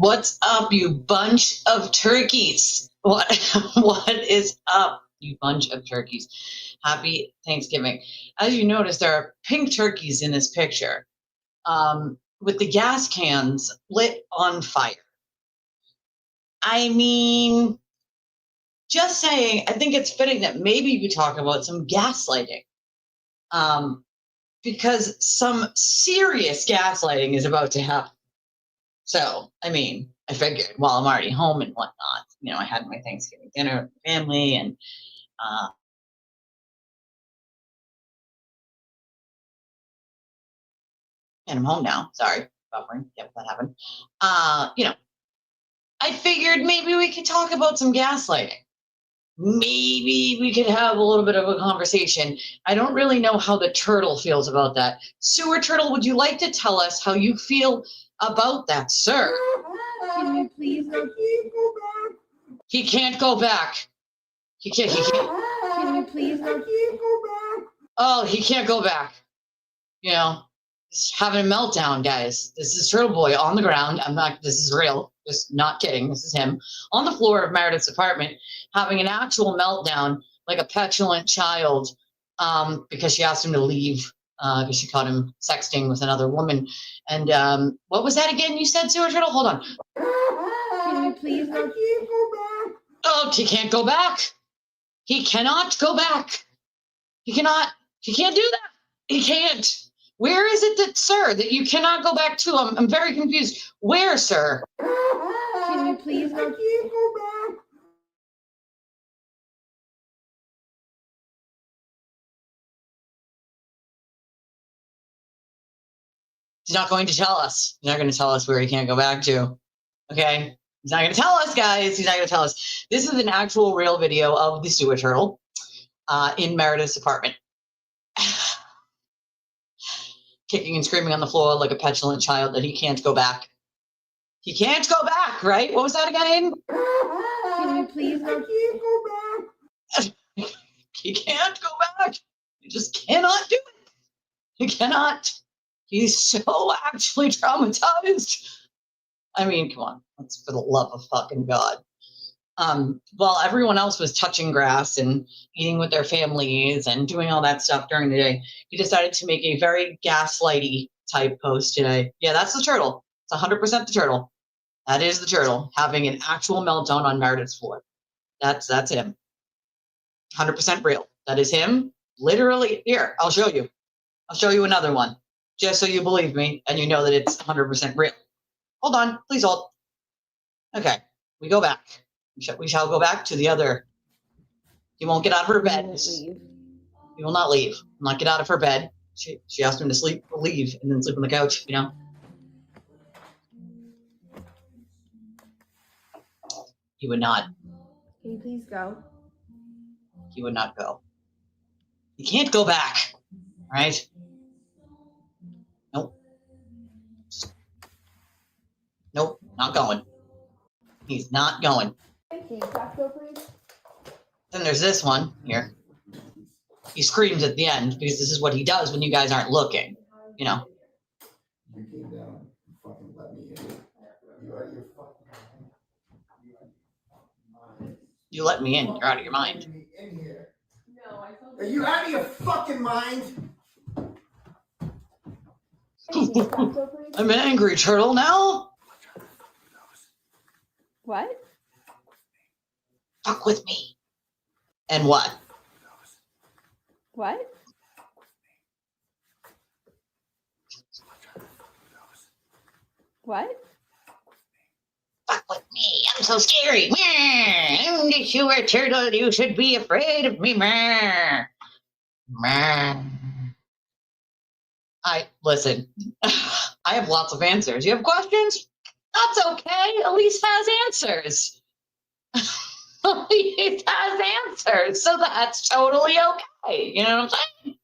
What's up, you bunch of turkeys? What is up, you bunch of turkeys? Happy Thanksgiving. As you notice, there are pink turkeys in this picture, with the gas cans lit on fire. I mean, just saying, I think it's fitting that maybe we talk about some gaslighting. Because some serious gaslighting is about to happen. So, I mean, I figured while I'm already home and whatnot, I had my Thanksgiving dinner with the family and I'm home now. Sorry, buffering. Yep, that happened. I figured maybe we could talk about some gaslighting. Maybe we could have a little bit of a conversation. I don't really know how the turtle feels about that. Sewer Turtle, would you like to tell us how you feel about that, sir? Can you please go back? He can't go back. He can't. Can you please go back? Oh, he can't go back. He's having a meltdown, guys. This is Turtle Boy on the ground. This is real. Just not kidding. This is him on the floor of Meredith's apartment having an actual meltdown like a petulant child because she asked him to leave because she caught him sexting with another woman. And what was that again you said, Sewer Turtle? Hold on. Can you please go back? Oh, he can't go back. He cannot go back. He cannot. He can't do that. He can't. Where is it sir, that you cannot go back to? I'm very confused. Where, sir? Can you please go back? He's not going to tell us. He's not going to tell us where he can't go back to. Okay? He's not going to tell us, guys. He's not going to tell us. This is an actual real video of the Sewer Turtle in Meredith's apartment. Kicking and screaming on the floor like a petulant child that he can't go back. He can't go back, right? What was that again? Can you please go back? He can't go back. He just cannot do it. He cannot. He's so actually traumatized. I mean, come on. That's for the love of fucking God. While everyone else was touching grass and eating with their families and doing all that stuff during the day, he decided to make a very gaslighty type post today. Yeah, that's the turtle. It's 100% the turtle. That is the turtle having an actual meltdown on Meredith's floor. That's him. 100% real. That is him. Literally. Here, I'll show you. I'll show you another one, just so you believe me and you know that it's 100% real. Hold on. Please hold. Okay. We go back. We shall go back to the other. He won't get out of her bed. He will not leave. Will not get out of her bed. She asked him to leave, and then sleep on the couch, He would not. Can you please go? He would not go. He can't go back. Right? Nope. Nope. Not going. He's not going. Can you stop, please? Then there's this one here. He screams at the end because this is what he does when you guys aren't looking. You came down and fucking let me in. You out of your fucking mind. You let me in. You're out of your mind. In here. Are you out of your fucking mind? I'm an angry turtle now. What? Fuck with me. And what? What? What? Fuck with me. I'm so scary. I'm the sewer turtle. You should be afraid of me. Listen. I have lots of answers. You have questions? That's okay. Elise has answers. Elise has answers. So that's totally okay. You know what I'm saying?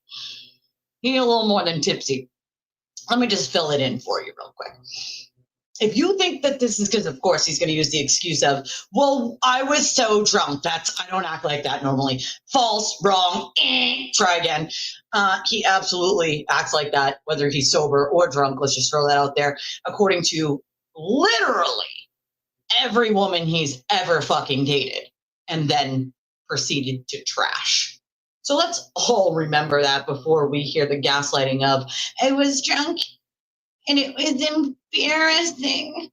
You need a little more than tipsy. Let me just fill it in for you real quick. If you think that this is because, of course, he's going to use the excuse of, well, I was so drunk. I don't act like that normally. False, wrong, try again. He absolutely acts like that, whether he's sober or drunk. Let's just throw that out there. According to literally every woman he's ever fucking dated and then proceeded to trash. So let's all remember that before we hear the gaslighting of, I was drunk and it was embarrassing.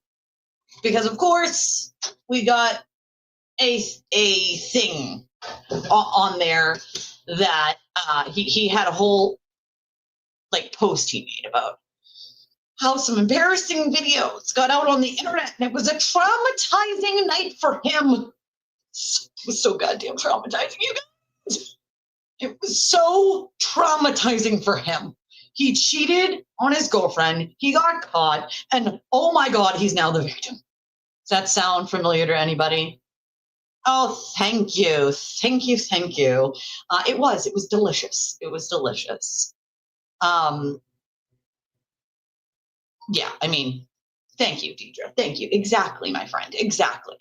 Because, of course, we got a thing on there that he had a whole post he made about how some embarrassing videos got out on the internet, and it was a traumatizing night for him. It was so goddamn traumatizing, you guys. It was so traumatizing for him. He cheated on his girlfriend, he got caught, and oh my God, he's now the victim. Does that sound familiar to anybody? Oh, thank you. Thank you. Thank you. It was delicious. It was delicious. Yeah, I mean, thank you, Deidre. Thank you. Exactly, my friend. Exactly.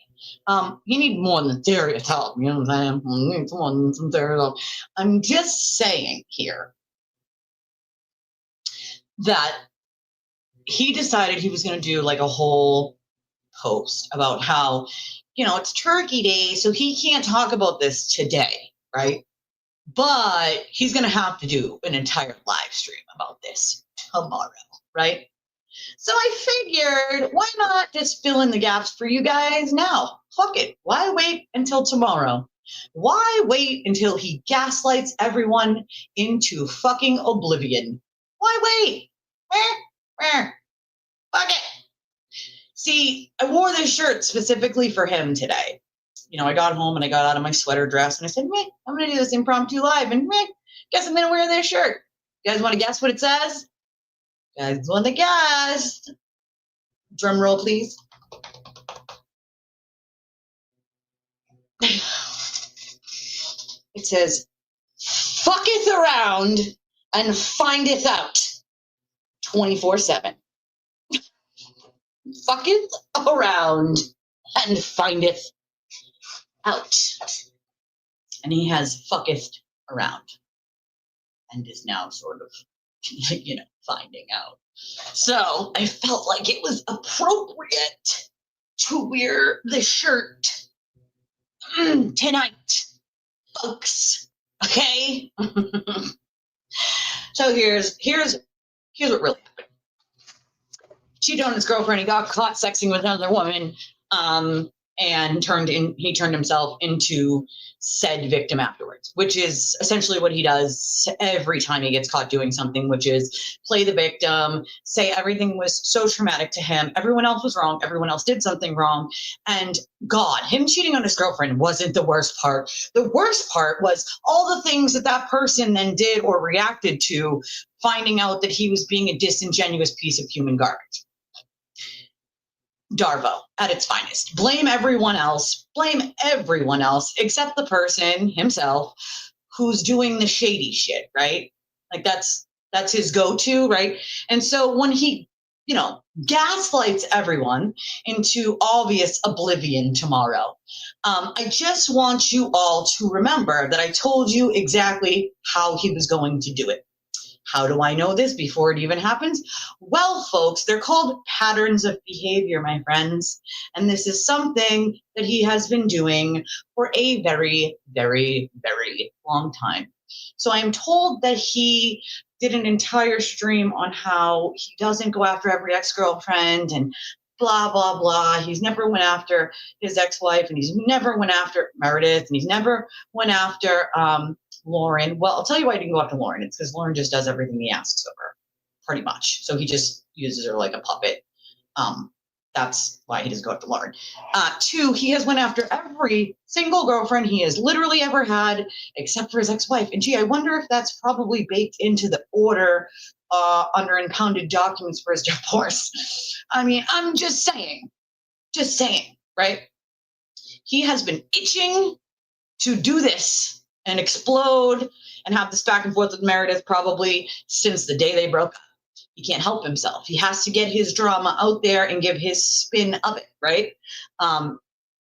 You need more than theory of help. You know what I'm saying? You need some theory of help. I'm just saying here that he decided he was going to do like a whole post about how, it's Turkey Day, so he can't talk about this today, right? But he's going to have to do an entire live stream about this tomorrow, right? So I figured, why not just fill in the gaps for you guys now? Fuck it. Why wait until tomorrow? Why wait until he gaslights everyone into fucking oblivion? Why wait? Fuck it. See, I wore this shirt specifically for him today. I got home and I got out of my sweater dress and I said, I'm going to do this impromptu live and guess I'm going to wear this shirt. You guys want to guess what it says? You guys want to guess? Drum roll, please. It says, fucketh around and findeth out 24/7. Fucketh around and findeth out. And he has fucketh around and is now sort of, finding out. So I felt like it was appropriate to wear the shirt tonight, folks. Okay? So here's what really happened. Cheated on his girlfriend. He got caught sexing with another woman. And he turned himself into said victim afterwards, which is essentially what he does every time he gets caught doing something, which is play the victim, say everything was so traumatic to him, everyone else was wrong, everyone else did something wrong, and God, him cheating on his girlfriend wasn't the worst part. The worst part was all the things that person then did or reacted to, finding out that he was being a disingenuous piece of human garbage. Darvo at its finest. Blame everyone else except the person himself who's doing the shady shit, right? Like that's his go-to, right? And so when he, gaslights everyone into obvious oblivion tomorrow, I just want you all to remember that I told you exactly how he was going to do it. How do I know this before it even happens? Well, folks, they're called patterns of behavior, my friends. And this is something that he has been doing for a very, very, very long time. So I'm told that he did an entire stream on how he doesn't go after every ex-girlfriend and blah, blah, blah. He's never went after his ex-wife, and he's never went after Meredith, and he's never went after Lauren. Well, I'll tell you why he didn't go after Lauren. It's because Lauren just does everything he asks of her, pretty much. So he just uses her like a puppet. That's why he doesn't go after Lauren. 2, he has went after every single girlfriend he has literally ever had, except for his ex-wife. And gee, I wonder if that's probably baked into the order under impounded documents for his divorce. I mean, I'm just saying, right? He has been itching to do this and explode and have this back and forth with Meredith probably since the day they broke up. He can't help himself. He has to get his drama out there and give his spin of it, right?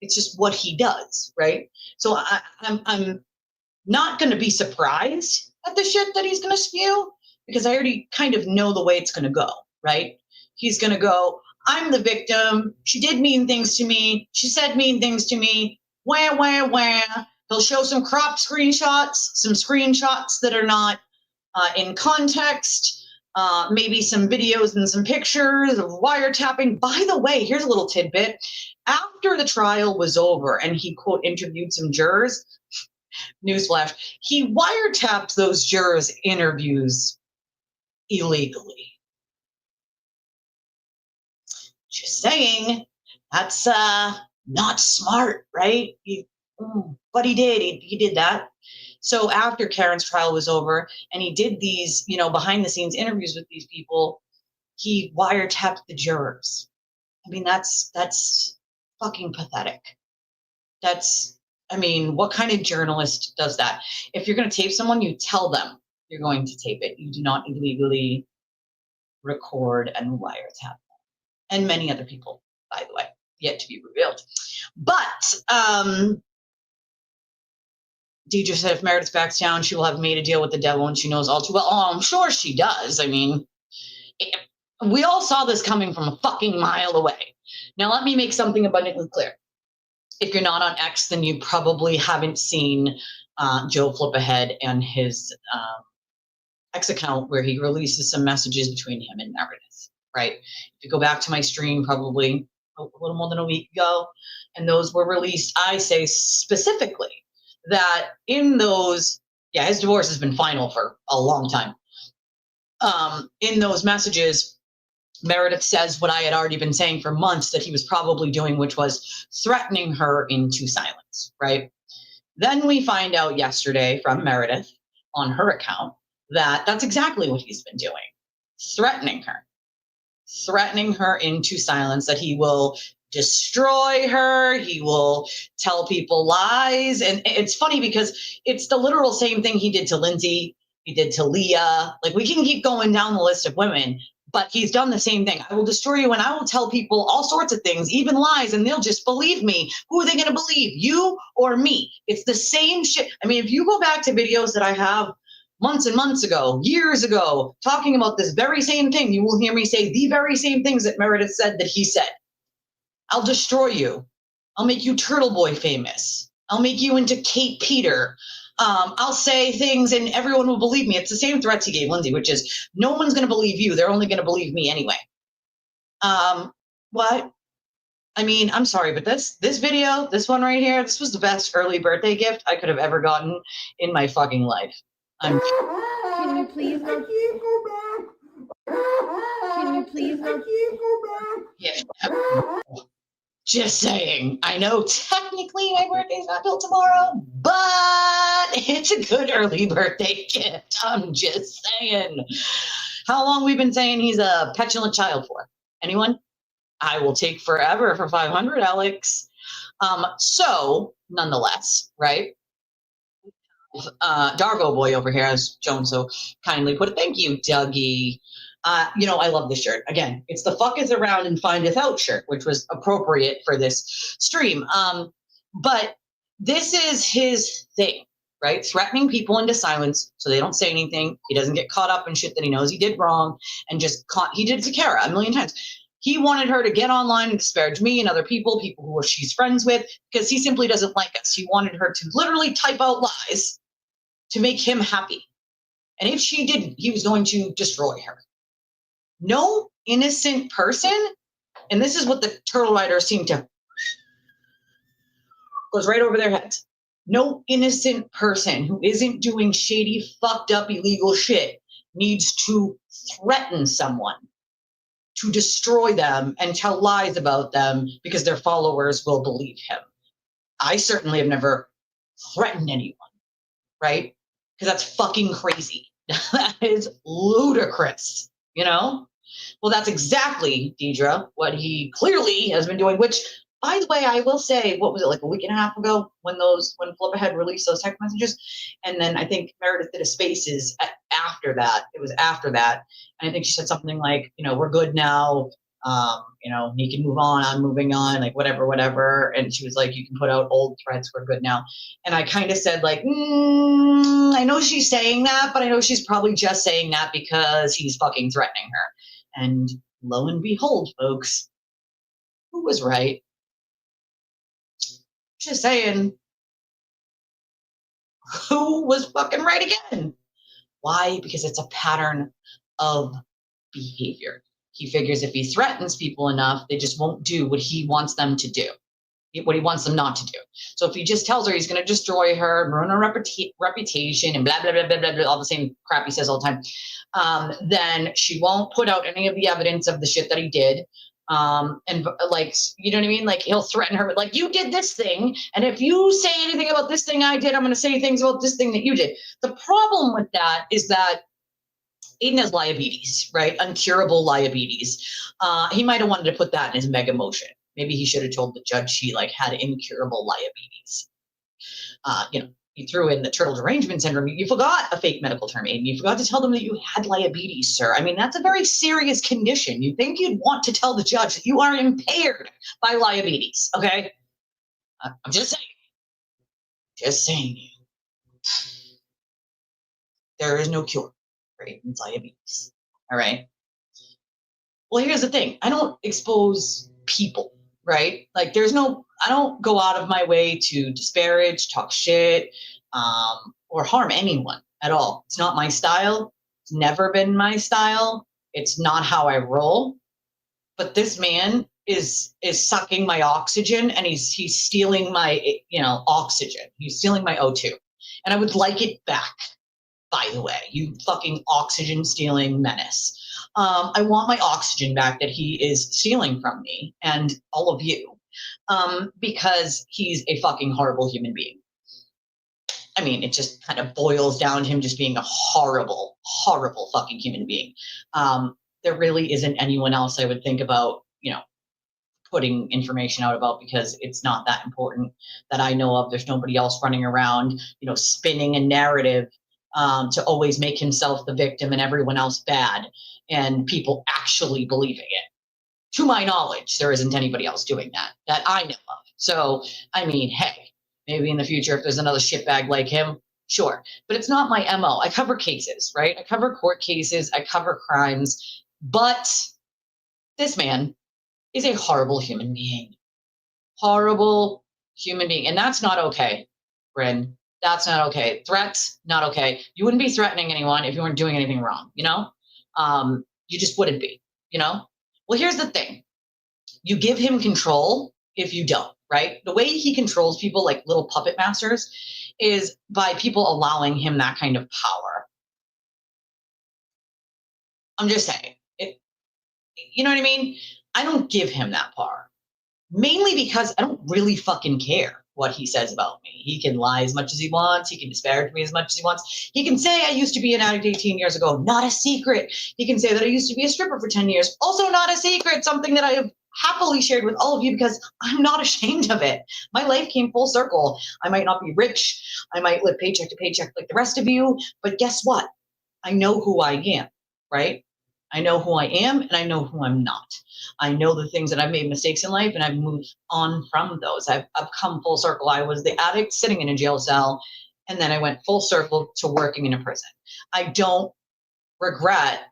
It's just what he does, right? So I'm not going to be surprised at the shit that he's going to spew, because I already kind of know the way it's going to go, right? He's going to go, I'm the victim. She did mean things to me. She said mean things to me. Wah, wah, wah. He'll show some cropped screenshots, some screenshots that are not in context, maybe some videos and some pictures of wiretapping. By the way, here's a little tidbit. After the trial was over and he, quote, interviewed some jurors, newsflash, he wiretapped those jurors' interviews illegally. Just saying, that's not smart, right? But he did. He did that. So after Karen's trial was over and he did these, behind the scenes interviews with these people, he wiretapped the jurors. I mean, that's fucking pathetic. What kind of journalist does that? If you're going to tape someone, you tell them you're going to tape it. You do not illegally record and wiretap them. And many other people, by the way, yet to be revealed. But Deidre said if Meredith backs down, she will have made a deal with the devil, and she knows all too well. Oh, I'm sure she does. I mean, we all saw this coming from a fucking mile away. Now, let me make something abundantly clear. If you're not on X, then you probably haven't seen Joe Flip Ahead and his X account where he releases some messages between him and Meredith, right? If you go back to my stream probably a little more than a week ago, and those were released, I say specifically that in those, his divorce has been final for a long time. In those messages, Meredith says what I had already been saying for months that he was probably doing, which was threatening her into silence, right? Then we find out yesterday from Meredith on her account that that's exactly what he's been doing, threatening her into silence, that he will destroy her, he will tell people lies. And it's funny because it's the literal same thing he did to Lindsay, he did to Leah. Like, we can keep going down the list of women, but he's done the same thing. I will destroy you and I will tell people all sorts of things, even lies, and they'll just believe me. Who are they going to believe, you or me? It's the same shit. I mean, if you go back to videos that I have months and months ago, years ago, talking about this very same thing, you will hear me say the very same things that Meredith said that he said. I'll destroy you. I'll make you Turtleboy famous. I'll make you into Kate Peter. I'll say things and everyone will believe me. It's the same threats he gave Lindsay, which is no one's going to believe you. They're only going to believe me anyway. What? I mean, I'm sorry, but this video, this one right here, this was the best early birthday gift I could have ever gotten in my fucking life. Can you please go back? Can you please go back? Yeah. Just saying. I know technically my birthday's not till tomorrow, but it's a good early birthday gift. I'm just saying. How long we've been saying he's a petulant child for? Anyone? I will take forever for 500, Alex. So, nonetheless, right? Darvo boy over here, as Joan so kindly put it. Thank you, Dougie. I love this shirt. Again, it's the fucketh around and findeth out shirt, which was appropriate for this stream. But this is his thing, right? Threatening people into silence so they don't say anything. He doesn't get caught up in shit that he knows he did wrong, and he did it to Kara a million times. He wanted her to get online and disparage me and other people who she's friends with, because he simply doesn't like us. He wanted her to literally type out lies to make him happy. And if she didn't, he was going to destroy her. No innocent person, and this is what the turtle riders seem to, goes right over their heads. No innocent person who isn't doing shady, fucked up, illegal shit needs to threaten someone to destroy them and tell lies about them because their followers will believe him. I certainly have never threatened anyone, right? Because that's fucking crazy. That is ludicrous, Well, that's exactly, Deidre, what he clearly has been doing, which, by the way, I will say, what was it, like a week and a half ago when Flip Ahead released those text messages? And then I think Meredith did a spaces after that. It was after that. And I think she said something like, we're good now. You can move on. I'm moving on, like whatever. And she was like, you can put out old threats. We're good now. And I kind of said like, I know she's saying that, but I know she's probably just saying that because he's fucking threatening her. And lo and behold, folks, Who was right? Just saying, who was fucking right again? Why? Because it's a pattern of behavior. He figures if he threatens people enough, they just won't do what he wants them to do, what he wants them not to do. So if he just tells her he's going to destroy her, ruin her reputation, and blah, blah, blah, blah, blah, blah, all the same crap he says all the time, then she won't put out any of the evidence of the shit that he did. And like, you know what I mean? Like, he'll threaten her with, like, you did this thing, and if you say anything about this thing I did, I'm going to say things about this thing that you did. The problem with that is that Aiden has diabetes, right? Uncurable diabetes. He might have wanted to put that in his mega motion. Maybe he should have told the judge she like had incurable diabetes. You threw in the turtle derangement syndrome. You forgot a fake medical term, Aiden. You forgot to tell them that you had diabetes, sir. I mean, that's a very serious condition. You think you'd want to tell the judge that you are impaired by diabetes, okay? I'm just saying. Just saying. There is no cure for Aiden's diabetes, all right? Well, here's the thing. I don't expose people, right? Like I don't go out of my way to disparage, talk shit, or harm anyone at all. It's not my style. It's never been my style. It's not how I roll. But this man is sucking my oxygen, and he's stealing my, oxygen. He's stealing my O2. And I would like it back, by the way, you fucking oxygen stealing menace. I want my oxygen back that he is stealing from me and all of you, because he's a fucking horrible human being. I mean, it just kind of boils down to him just being a horrible, horrible fucking human being. There really isn't anyone else I would think about, putting information out about, because it's not that important that I know of. There's nobody else running around, spinning a narrative to always make himself the victim and everyone else bad, and people actually believing it. To my knowledge, there isn't anybody else doing that I know of. So, I mean, hey, maybe in the future, if there's another shitbag like him, sure. But it's not my MO. I cover cases, right? I cover court cases. I cover crimes. But this man is a horrible human being. Horrible human being. And that's not okay, Bryn. That's not okay. Threats, not okay. You wouldn't be threatening anyone if you weren't doing anything wrong, You just wouldn't be, Well, here's the thing. You give him control if you don't, right? The way he controls people like little puppet masters is by people allowing him that kind of power. I'm just saying. You know what I mean? I don't give him that power. Mainly because I don't really fucking care what he says about me. He can lie as much as he wants. He can disparage me as much as he wants. He can say I used to be an addict 18 years ago. Not a secret. He can say that I used to be a stripper for 10 years. Also not a secret. Something that I have happily shared with all of you because I'm not ashamed of it. My life came full circle. I might not be rich. I might live paycheck to paycheck like the rest of you. But guess what? I know who I am, right? I know who I am and I know who I'm not. I know the things that I've made mistakes in life and I've moved on from those. I've come full circle. I was the addict sitting in a jail cell, and then I went full circle to working in a prison. I don't regret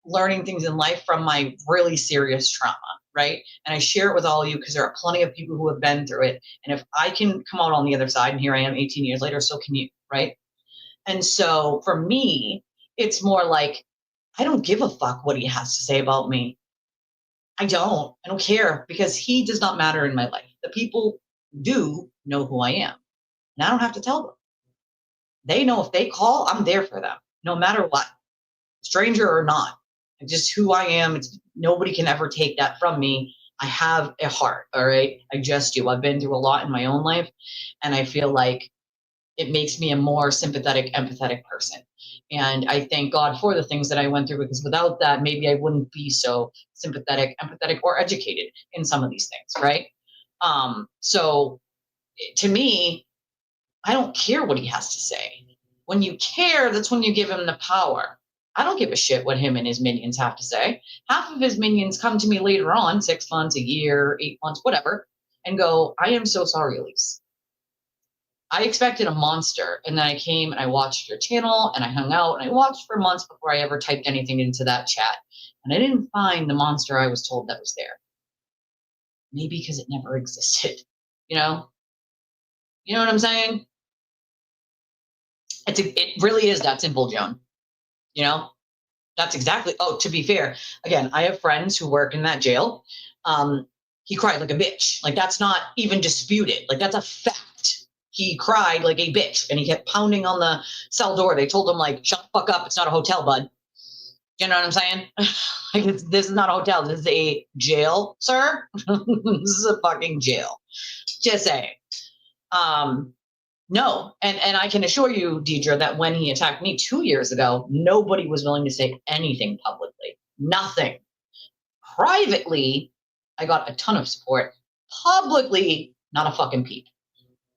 learning things in life from my really serious trauma, right? And I share it with all of you because there are plenty of people who have been through it. And if I can come out on the other side, and here I am 18 years later, so can you, right? And so for me, it's more like, I don't give a fuck what he has to say about me. I don't care, because he does not matter in my life. The people do know who I am, and I don't have to tell them. They know if they call, I'm there for them, no matter what, stranger or not. It's just who I am. Nobody can ever take that from me. I have a heart, all right? I just do. I've been through a lot in my own life, and I feel like it makes me a more sympathetic, empathetic person. And I thank God for the things that I went through, because without that, maybe I wouldn't be so sympathetic, empathetic, or educated in some of these things, right? So to me, I don't care what he has to say. When you care, that's when you give him the power. I don't give a shit what him and his minions have to say. Half of his minions come to me later on, 6 months, a year, 8 months, whatever, and go, I am so sorry, Elise. I expected a monster, and then I came and I watched your channel and I hung out and I watched for months before I ever typed anything into that chat. And I didn't find the monster I was told that was there. Maybe because it never existed, you know? You know what I'm saying? It really is that simple, Joan. You know? That's exactly, oh, to be fair, again, I have friends who work in that jail. He cried like a bitch. Like, that's not even disputed. Like, that's a fact. He cried like a bitch, and he kept pounding on the cell door. They told him, like, shut the fuck up. It's not a hotel, bud. You know what I'm saying? Like, this is not a hotel. This is a jail, sir. This is a fucking jail. Just saying. No, and I can assure you, Deidre, that when he attacked me 2 years ago, nobody was willing to say anything publicly. Nothing. Privately, I got a ton of support. Publicly, not a fucking peep.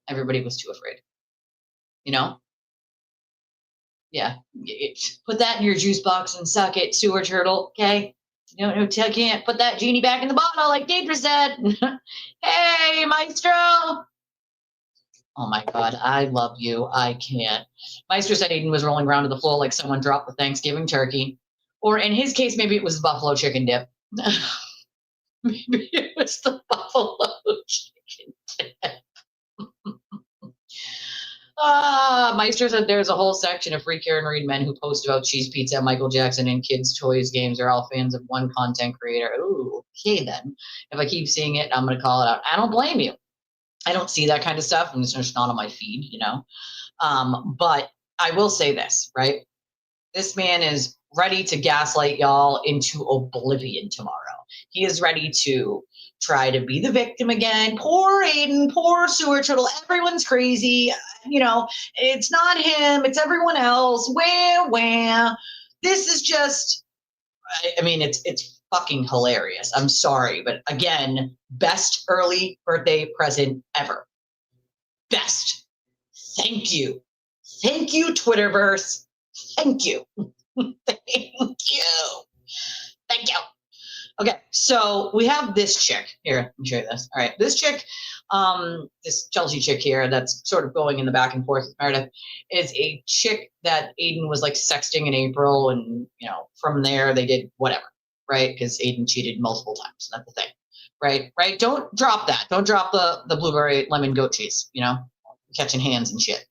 Everybody was too afraid. You know? Yeah. Put that in your juice box and suck it, sewer turtle, okay? No, can't put that genie back in the bottle like Deidre said. Hey, maestro. Oh my God, I love you. I can't. Maestro said Aiden was rolling around to the floor like someone dropped the Thanksgiving turkey. Or in his case, maybe it was buffalo chicken dip. Maybe it was the buffalo chicken dip. Maestro said there's a whole section of free Karen Reed men who post about cheese pizza, Michael Jackson, and kids' toys games are all fans of one content creator. Ooh, okay then. If I keep seeing it, I'm going to call it out. I don't blame you. I don't see that kind of stuff. And it's just not on my feed, you know. But I will say this, right? This man is ready to gaslight y'all into oblivion tomorrow. He is ready to try to be the victim again. Poor Aiden, poor sewer turtle. Everyone's crazy. You know, it's not him. It's everyone else. Where? This is just, I mean, it's fucking hilarious. I'm sorry. But again, best early birthday present ever. Best. Thank you. Thank you, Twitterverse. Thank you. Thank you. Thank you. Okay, so we have this chick here. Let me show you this. All right, this chick, this Chelsea chick here that's sort of going in the back and forth with Meredith is a chick that Aiden was like sexting in April, and you know, from there they did whatever, right? Because Aiden cheated multiple times. That's the thing, right? Right? Don't drop that. Don't drop the blueberry lemon goat cheese. You know, catching hands and shit.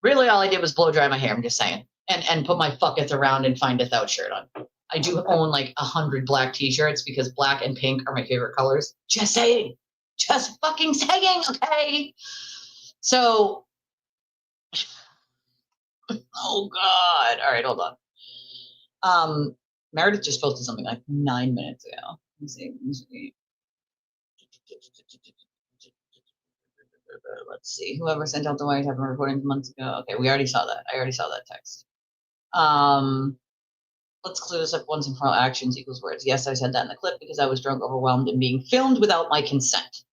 Really, all I did was blow dry my hair. I'm just saying. And put my fucketh around and find a thou shirt on. I do own like 100 black t-shirts because black and pink are my favorite colors. Just saying. Just fucking saying, okay? So, oh God. All right, hold on. Meredith just posted something like 9 minutes ago. Let me see. Let's see. Whoever sent out the wiretap recording months ago. Okay, we already saw that. I already saw that text. Let's clear this up once and for all. Actions equals words. Yes, I said that in the clip because I was drunk, overwhelmed, and being filmed without my consent.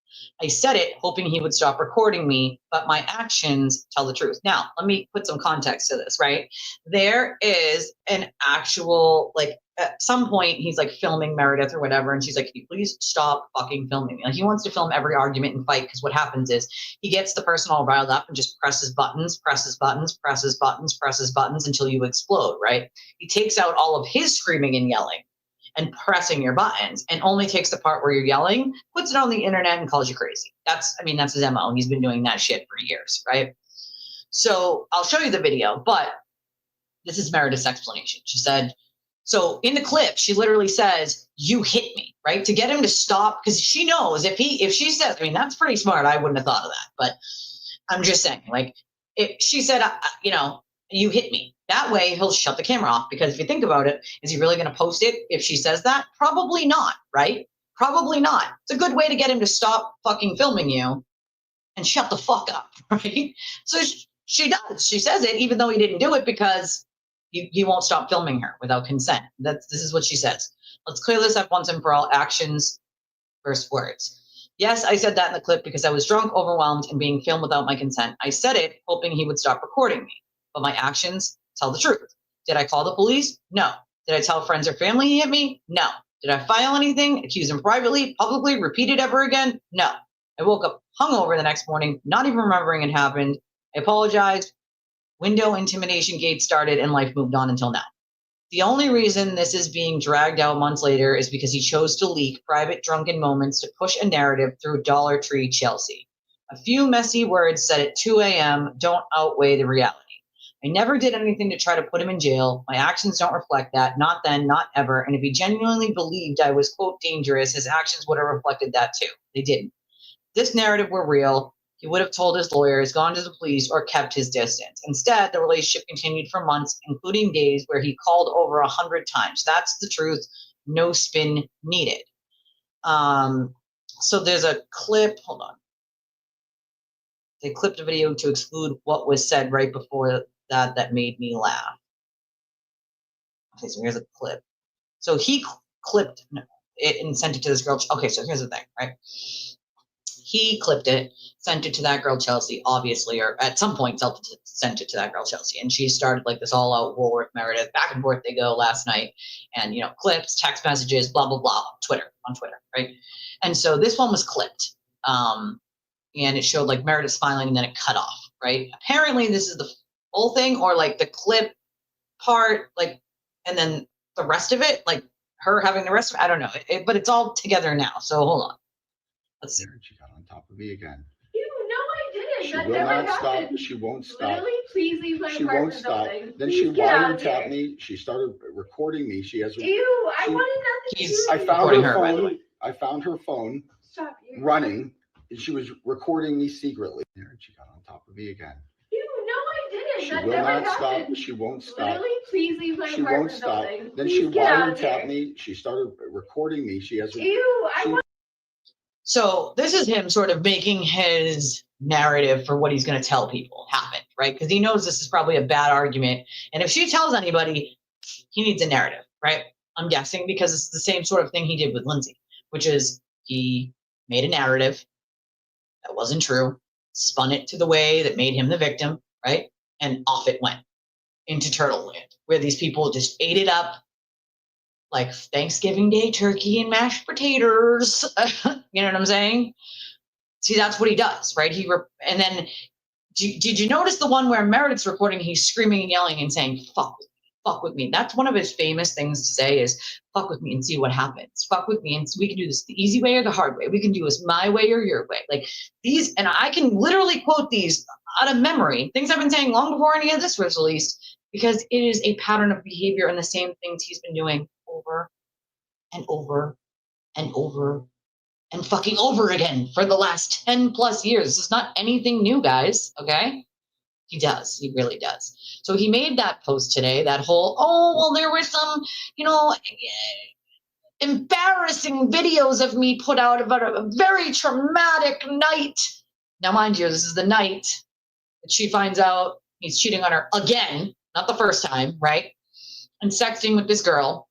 I said it hoping he would stop recording me, but my actions tell the truth. Now, let me put some context to this, right? There is an actual, like, at some point, he's like filming Meredith or whatever, and she's like, can you please stop fucking filming me? Like, he wants to film every argument and fight, because what happens is he gets the person all riled up and just presses buttons until you explode, right? He takes out all of his screaming and yelling and pressing your buttons, and only takes the part where you're yelling, puts it on the internet, and calls you crazy. That's his MO. He's been doing that shit for years, right? So I'll show you the video, but this is Meredith's explanation. She said, so in the clip, she literally says, you hit me, right? To get him to stop, because she knows if she says, I mean, that's pretty smart. I wouldn't have thought of that, but I'm just saying, like, if she said, you know, you hit me. That way he'll shut the camera off, because if you think about it, is he really going to post it if she says that? Probably not, right? Probably not. It's a good way to get him to stop fucking filming you and shut the fuck up, right? So she does. She says it even though he didn't do it, because he won't stop filming her without consent. This is what she says. Let's clear this up once and for all. Actions versus words. Yes, I said that in the clip because I was drunk, overwhelmed, and being filmed without my consent. I said it hoping he would stop recording me, but my actions tell the truth. Did I call the police? No. Did I tell friends or family he hit me? No. Did I file anything, accuse him privately, publicly, repeat it ever again? No. I woke up hungover the next morning, not even remembering it happened. I apologized. Window intimidation gate started, and life moved on until now. The only reason this is being dragged out months later is because he chose to leak private drunken moments to push a narrative through Dollar Tree Chelsea. A few messy words said at 2 a.m. don't outweigh the reality. I never did anything to try to put him in jail. My actions don't reflect that. Not then, not ever. And if he genuinely believed I was, quote, dangerous, his actions would have reflected that too. They didn't. If this narrative were real, he would have told his lawyers, gone to the police, or kept his distance. Instead, the relationship continued for months, including days where he called over 100 times. That's the truth. No spin needed. So there's a clip. Hold on. They clipped a video to exclude what was said right before that made me laugh. Okay, so here's a clip. So he clipped it and sent it to this girl. Okay, so here's the thing, right? He clipped it, sent it to that girl Chelsea, obviously, or at some point sent it to that girl Chelsea, and she started like this all-out war with Meredith. Back and forth they go last night, and clips, text messages, blah blah blah, on Twitter, right? And so this one was clipped, and it showed like Meredith smiling, and then it cut off, right? Apparently, this is the full thing, or like the clip part, like, and then the rest of it, like her having the rest of it. I don't know, but it's all together now. So hold on. Let's see. She got on top of me again. No, I didn't. She That will never not stop. happened. She won't stop. Literally, please leave my She apartment won't stop. building. Then Please she get out of wiretapped here. me. She started recording me. She has. Ew, I wanted nothing to do with I it. found Recording her her, by the phone. way. I found her phone Stop. You're running, and she was recording me secretly. And she got on top of me again. Ew, no, I didn't. She That will never not happened. stop. She won't stop. Literally, please leave my She won't apartment stop. building. Then Please she get out of wiretapped here. me. She started recording me. She has. Ew, I want. So this is him sort of making his narrative for what he's going to tell people happened, right? Because he knows this is probably a bad argument. And if she tells anybody, he needs a narrative, right? I'm guessing because it's the same sort of thing he did with Lindsay, which is he made a narrative that wasn't true, spun it to the way that made him the victim, right? And off it went into Turtle Land, where these people just ate it up like Thanksgiving Day turkey and mashed potatoes. You know what I'm saying? See, that's what he does, right? And then, did you notice the one where Meredith's recording? He's screaming and yelling and saying, fuck with me. That's one of his famous things to say is, fuck with me and see what happens. Fuck with me and we can do this the easy way or the hard way. We can do this my way or your way. Like these, and I can literally quote these out of memory, things I've been saying long before any of this was released, because it is a pattern of behavior and the same things he's been doing over and over and over and fucking over again for the last 10 plus years. This is not anything new, guys, okay? He does. He really does. So he made that post today, that whole, oh, well, there were some, embarrassing videos of me put out about a very traumatic night. Now, mind you, this is the night that she finds out he's cheating on her again, not the first time, right? And sexting with this girl.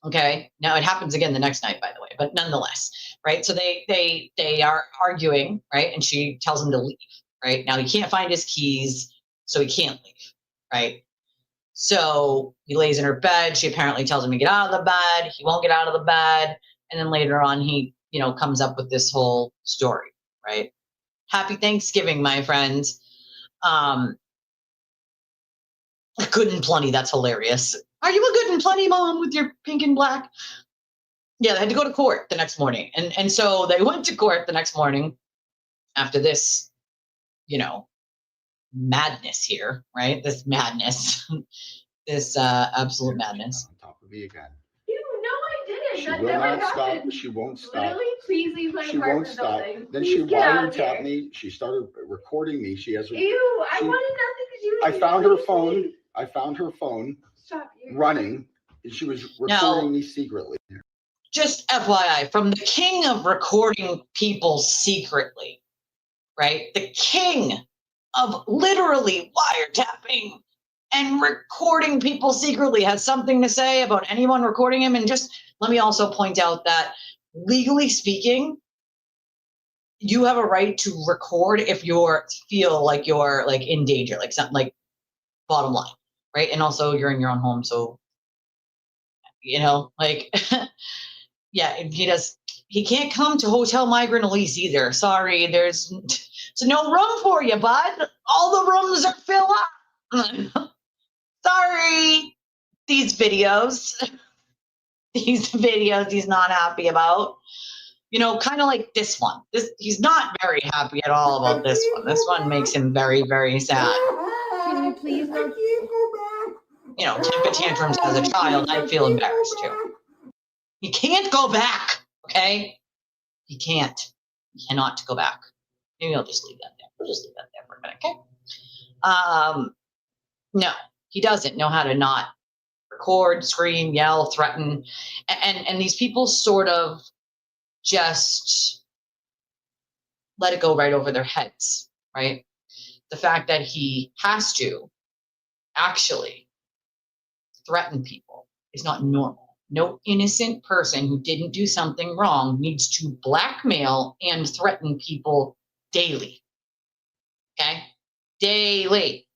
Okay. Now it happens again the next night, by the way, but nonetheless, right? So they are arguing, right? And she tells him to leave, right? Now he can't find his keys, so he can't leave, right? So he lays in her bed. She apparently tells him to get out of the bed. He won't get out of the bed. And then later on, he, comes up with this whole story, right? Happy Thanksgiving, my friends. Good and plenty. That's hilarious. Are you a good and plenty mom with your pink and black? Yeah, they had to go to court the next morning. And so they went to court the next morning after this, madness here, right? This madness, this absolute madness. On top of me again. Ew, no, I didn't. She that will never not happened. stop. She won't stop. Literally, please leave my She apartment won't stop. building. Then Please she get out of wiretapped here. me. She started recording me. She has. Ew, I wanted nothing to do with I it. found her Please phone. leave. I found her phone Stop. You're running, and she was recording Now, me secretly. just FYI, from the king of recording people secretly, right? The king of literally wiretapping and recording people secretly has something to say about anyone recording him. And just let me also point out that legally speaking, you have a right to record if you feel like you're like in danger, like something like bottom line, right? And also you're in your own home. So, like, yeah, he can't come to Hotel Migrant Elise either. Sorry, there's no room for you, bud. All the rooms are filled up. Sorry. these videos. These videos he's not happy about. You know, kind of like this one. He's not very happy at all about this one. This one makes him very, very sad. Can you please not go back? You know, temper tantrums as a child, I feel embarrassed too. He can't go back, okay? He can't. He cannot go back. Maybe I'll just leave that there. We'll just leave that there for a minute, okay? No, he doesn't know how to not record, scream, yell, threaten. And these people sort of just let it go right over their heads, right? The fact that he has to actually threaten people is not normal. No innocent person who didn't do something wrong needs to blackmail and threaten people daily. Okay? Daily.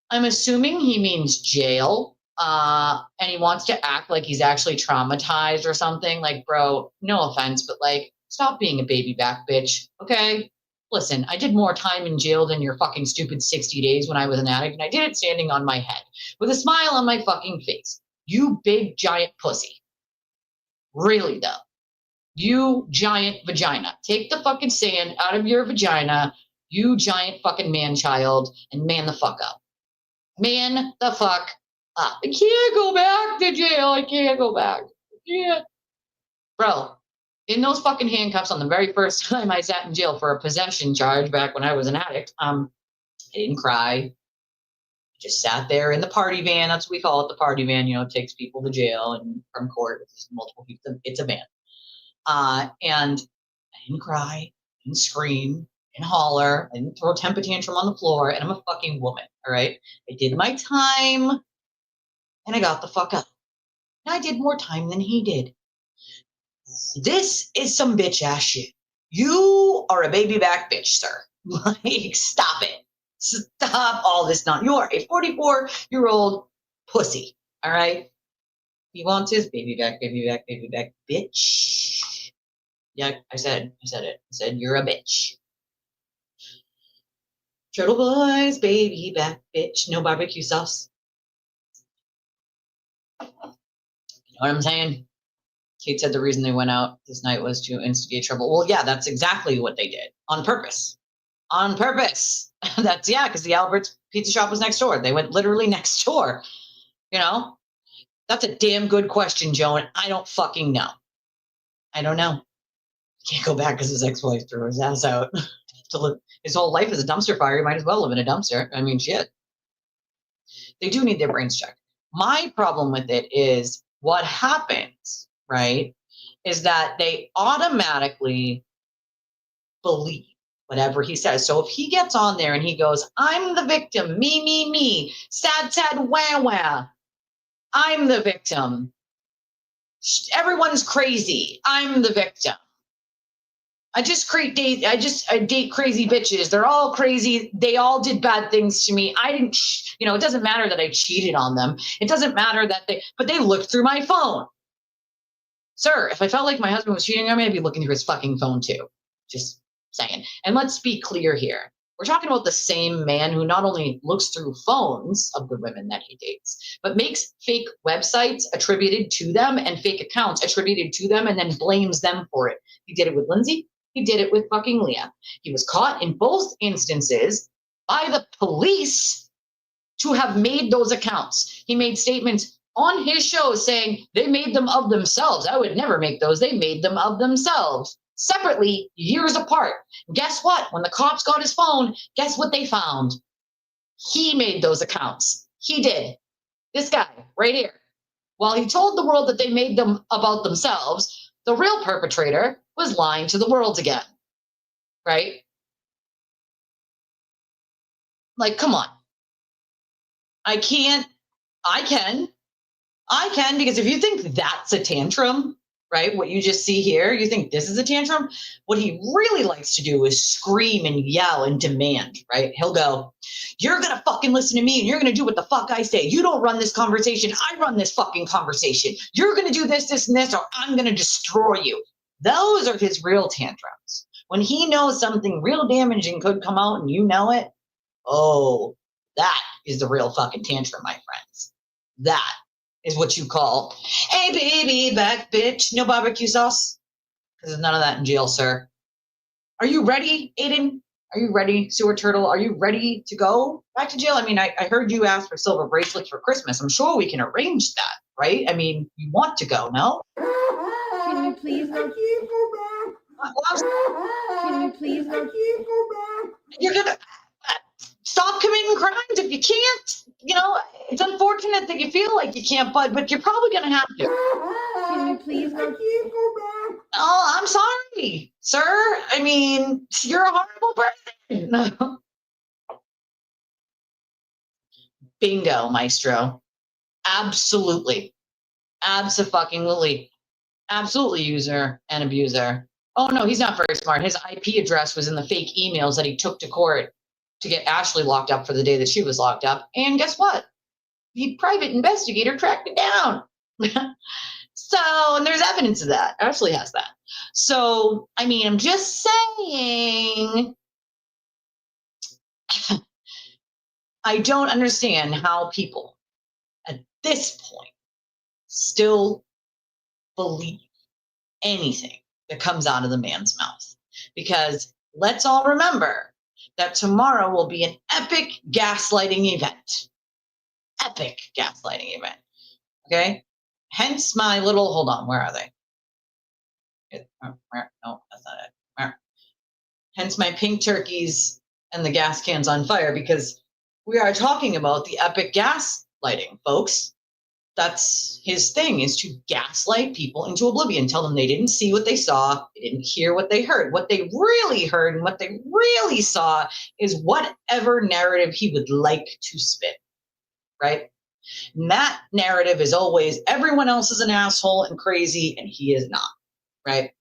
I'm assuming he means jail. And he wants to act like he's actually traumatized or something. Like, bro, no offense, but like, stop being a baby back bitch, okay? Listen, I did more time in jail than your fucking stupid 60 days when I was an addict, and I did it standing on my head with a smile on my fucking face. You big giant pussy. Really, though. You giant vagina. Take the fucking sand out of your vagina, you giant fucking man-child, and man the fuck up. Man the fuck up. I can't go back to jail. I can't go back. I can't. Bro, in those fucking handcuffs on the very first time I sat in jail for a possession charge back when I was an addict, I didn't cry. I just sat there in the party van. That's what we call it, the party van. You know, it takes people to jail and from court. It's multiple people. It's a van. And I didn't cry, didn't scream, didn't holler, I didn't throw a temper tantrum on the floor, and I'm a fucking woman, all right? I did my time, and I got the fuck up. And I did more time than he did. This is some bitch ass shit. You are a baby back bitch, sir. Like, stop it. Stop all this nonsense. You are a 44-year-old pussy, all right? He wants his baby back, bitch. Yeah, I said it. I said, you're a bitch. Turtle boys, baby back, bitch. No barbecue sauce. You know what I'm saying? Kate said the reason they went out this night was to instigate trouble. Well, yeah, that's exactly what they did. On purpose. On purpose. That's, yeah, because the Albert's pizza shop was next door. They went literally next door. You know? That's a damn good question, Joan. I don't fucking know. I don't know. Can't go back because his ex-wife threw his ass out. To live his whole life is a dumpster fire. He might as well live in a dumpster. I mean, shit. They do need their brains checked. My problem with it is what happens, right, is that they automatically believe whatever he says. So if he gets on there and he goes, I'm the victim, me, sad, wah, wah. I'm the victim. Everyone's crazy. I'm the victim. I date crazy bitches. They're all crazy. They all did bad things to me. I didn't, it doesn't matter that I cheated on them. It doesn't matter that but they looked through my phone. Sir, if I felt like my husband was cheating on me, I'd be looking through his fucking phone too. Just saying. And let's be clear here. We're talking about the same man who not only looks through phones of the women that he dates, but makes fake websites attributed to them and fake accounts attributed to them and then blames them for it. He did it with Lindsay. He did it with fucking Leah. He was caught in both instances by the police to have made those accounts. He made statements on his show saying they made them of themselves. I would never make those. They made them of themselves. Separately, years apart. Guess what? When the cops got his phone, guess what they found? He made those accounts. He did. This guy right here. While he told the world that they made them about themselves, the real perpetrator was lying to the world again. Right? Like, come on. I can, because if you think that's a tantrum, right, what you just see here, you think this is a tantrum, what he really likes to do is scream and yell and demand, right? He'll go, you're going to fucking listen to me and you're going to do what the fuck I say. You don't run this conversation. I run this fucking conversation. You're going to do this, this, and this, or I'm going to destroy you. Those are his real tantrums. When he knows something real damaging could come out and you know it, oh, that is the real fucking tantrum, my friends. That is what you call, hey, baby, back, bitch. No barbecue sauce? Because there's none of that in jail, sir. Are you ready, Aiden? Are you ready, Sewer Turtle? Are you ready to go back to jail? I mean, I heard you ask for silver bracelets for Christmas. I'm sure we can arrange that, right? I mean, you want to go, no? Can you please not go back? Can you please not go back? You're gonna stop committing crimes if you can't. You know, it's unfortunate that you feel like you can't, but you're probably gonna have to. Can you please not go back? Oh, I'm sorry, sir. I mean, you're a horrible person. Bingo, maestro. Absolutely. Abso-fucking-lutely. Absolutely user and abuser. Oh, no, he's not very smart. His IP address was in the fake emails that he took to court to get Ashley locked up for the day that she was locked up. And guess what? The private investigator tracked it down. So, and there's evidence of that. Ashley has that. So, I mean, I'm just saying, I don't understand how people at this point still believe anything that comes out of the man's mouth. Because let's all remember that tomorrow will be an epic gaslighting event. Epic gaslighting event. Okay? Hence my little, hold on, where are they? No, that's not it. Where? Hence my pink turkeys and the gas cans on fire, because we are talking about the epic gaslighting, folks. That's his thing, is to gaslight people into oblivion, tell them they didn't see what they saw, they didn't hear what they heard. What they really heard and what they really saw is whatever narrative he would like to spin, right? And that narrative is always everyone else is an asshole and crazy, and he is not, right?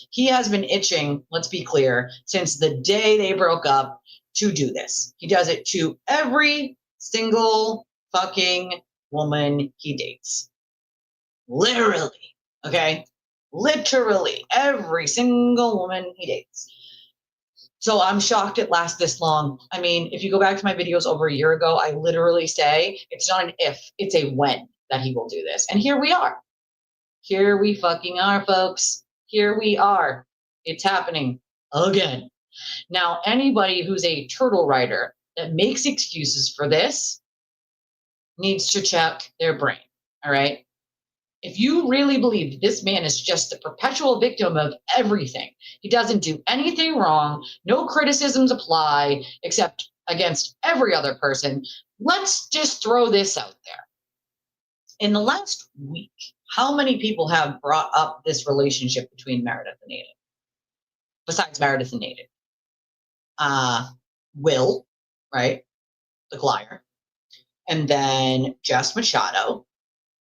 He has been itching, let's be clear, since the day they broke up to do this. He does it to every single fucking woman he dates. Literally, okay? Literally every single woman he dates. So I'm shocked it lasts this long. I mean, if you go back to my videos over a year ago, I literally say it's not an if, it's a when that he will do this. And here we are. Here we fucking are, folks. Here we are. It's happening again. Now, anybody who's a turtle rider that makes excuses for this needs to check their brain, all right? If you really believe this man is just a perpetual victim of everything, he doesn't do anything wrong, no criticisms apply except against every other person, let's just throw this out there. In the last week, how many people have brought up this relationship between Meredith and Aiden? Besides Meredith and Aiden. Will, right? The liar. And then Jess Machado,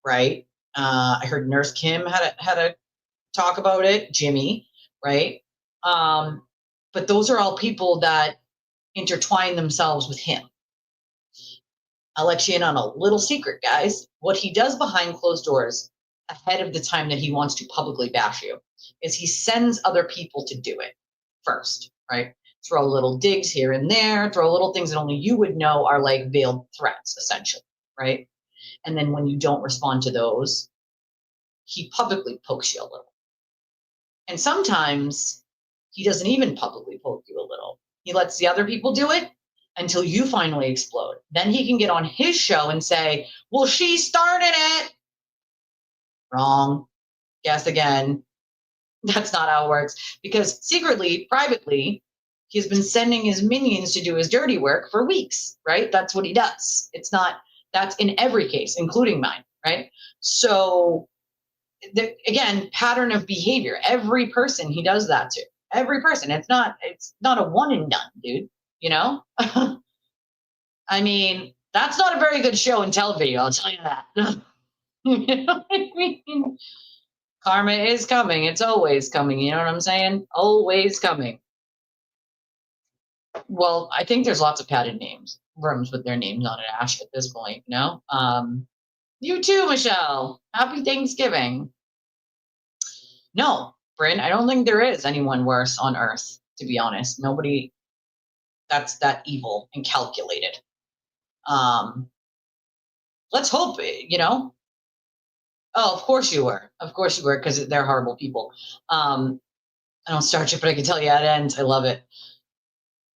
right? I heard Nurse Kim had a talk about it. Jimmy, right? But those are all people that intertwine themselves with him. I'll let you in on a little secret, guys. What he does behind closed doors ahead of the time that he wants to publicly bash you is he sends other people to do it first, right? Throw little digs here and there, throw little things that only you would know are like veiled threats, essentially, right? And then when you don't respond to those, he publicly pokes you a little. And sometimes he doesn't even publicly poke you a little. He lets the other people do it until you finally explode. Then he can get on his show and say, well, she started it. Wrong. Guess again. That's not how it works. Because secretly, privately, he's been sending his minions to do his dirty work for weeks, right? That's what he does. It's not, that's in every case, including mine, right? So, again, pattern of behavior. Every person he does that to. Every person. It's not a one and done, dude. You know? I mean, that's not a very good show and tell video, I'll tell you that. You know what I mean? Karma is coming. It's always coming. You know what I'm saying? Always coming. Well, I think there's lots of padded rooms with their names on it, Ash, at this point, you know? You too, Michelle. Happy Thanksgiving. No, Bryn, I don't think there is anyone worse on Earth, to be honest. Nobody that's that evil and calculated. let's hope, you know. Oh, of course you were. Of course you were, because they're horrible people. I don't start it, but I can tell you how it ends. I love it.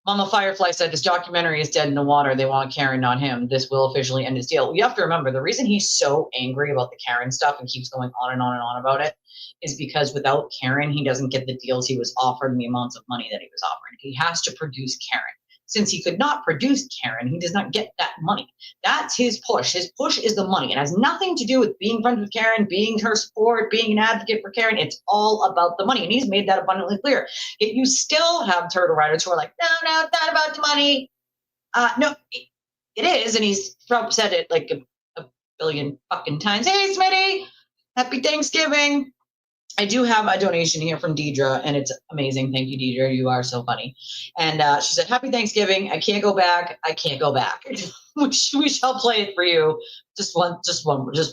Mama Firefly said, this documentary is dead in the water. They want Karen, not him. This will officially end his deal. You have to remember, the reason he's so angry about the Karen stuff and keeps going on and on and on about it is because without Karen, he doesn't get the deals he was offered and the amounts of money that he was offered. He has to produce Karen. Since he could not produce Karen, he does not get that money. That's his push. His push is the money. It has nothing to do with being friends with Karen, being her support, being an advocate for Karen. It's all about the money. And he's made that abundantly clear. Yet you still have turtle riders who are like, no, it's not about the money. No, it is. And he's said it like a billion fucking times. Hey, Smitty, happy Thanksgiving. I do have a donation here from Deidre, and it's amazing. Thank you, Deidre. You are so funny. And she said, happy Thanksgiving. I can't go back. I can't go back. we shall play it for you just one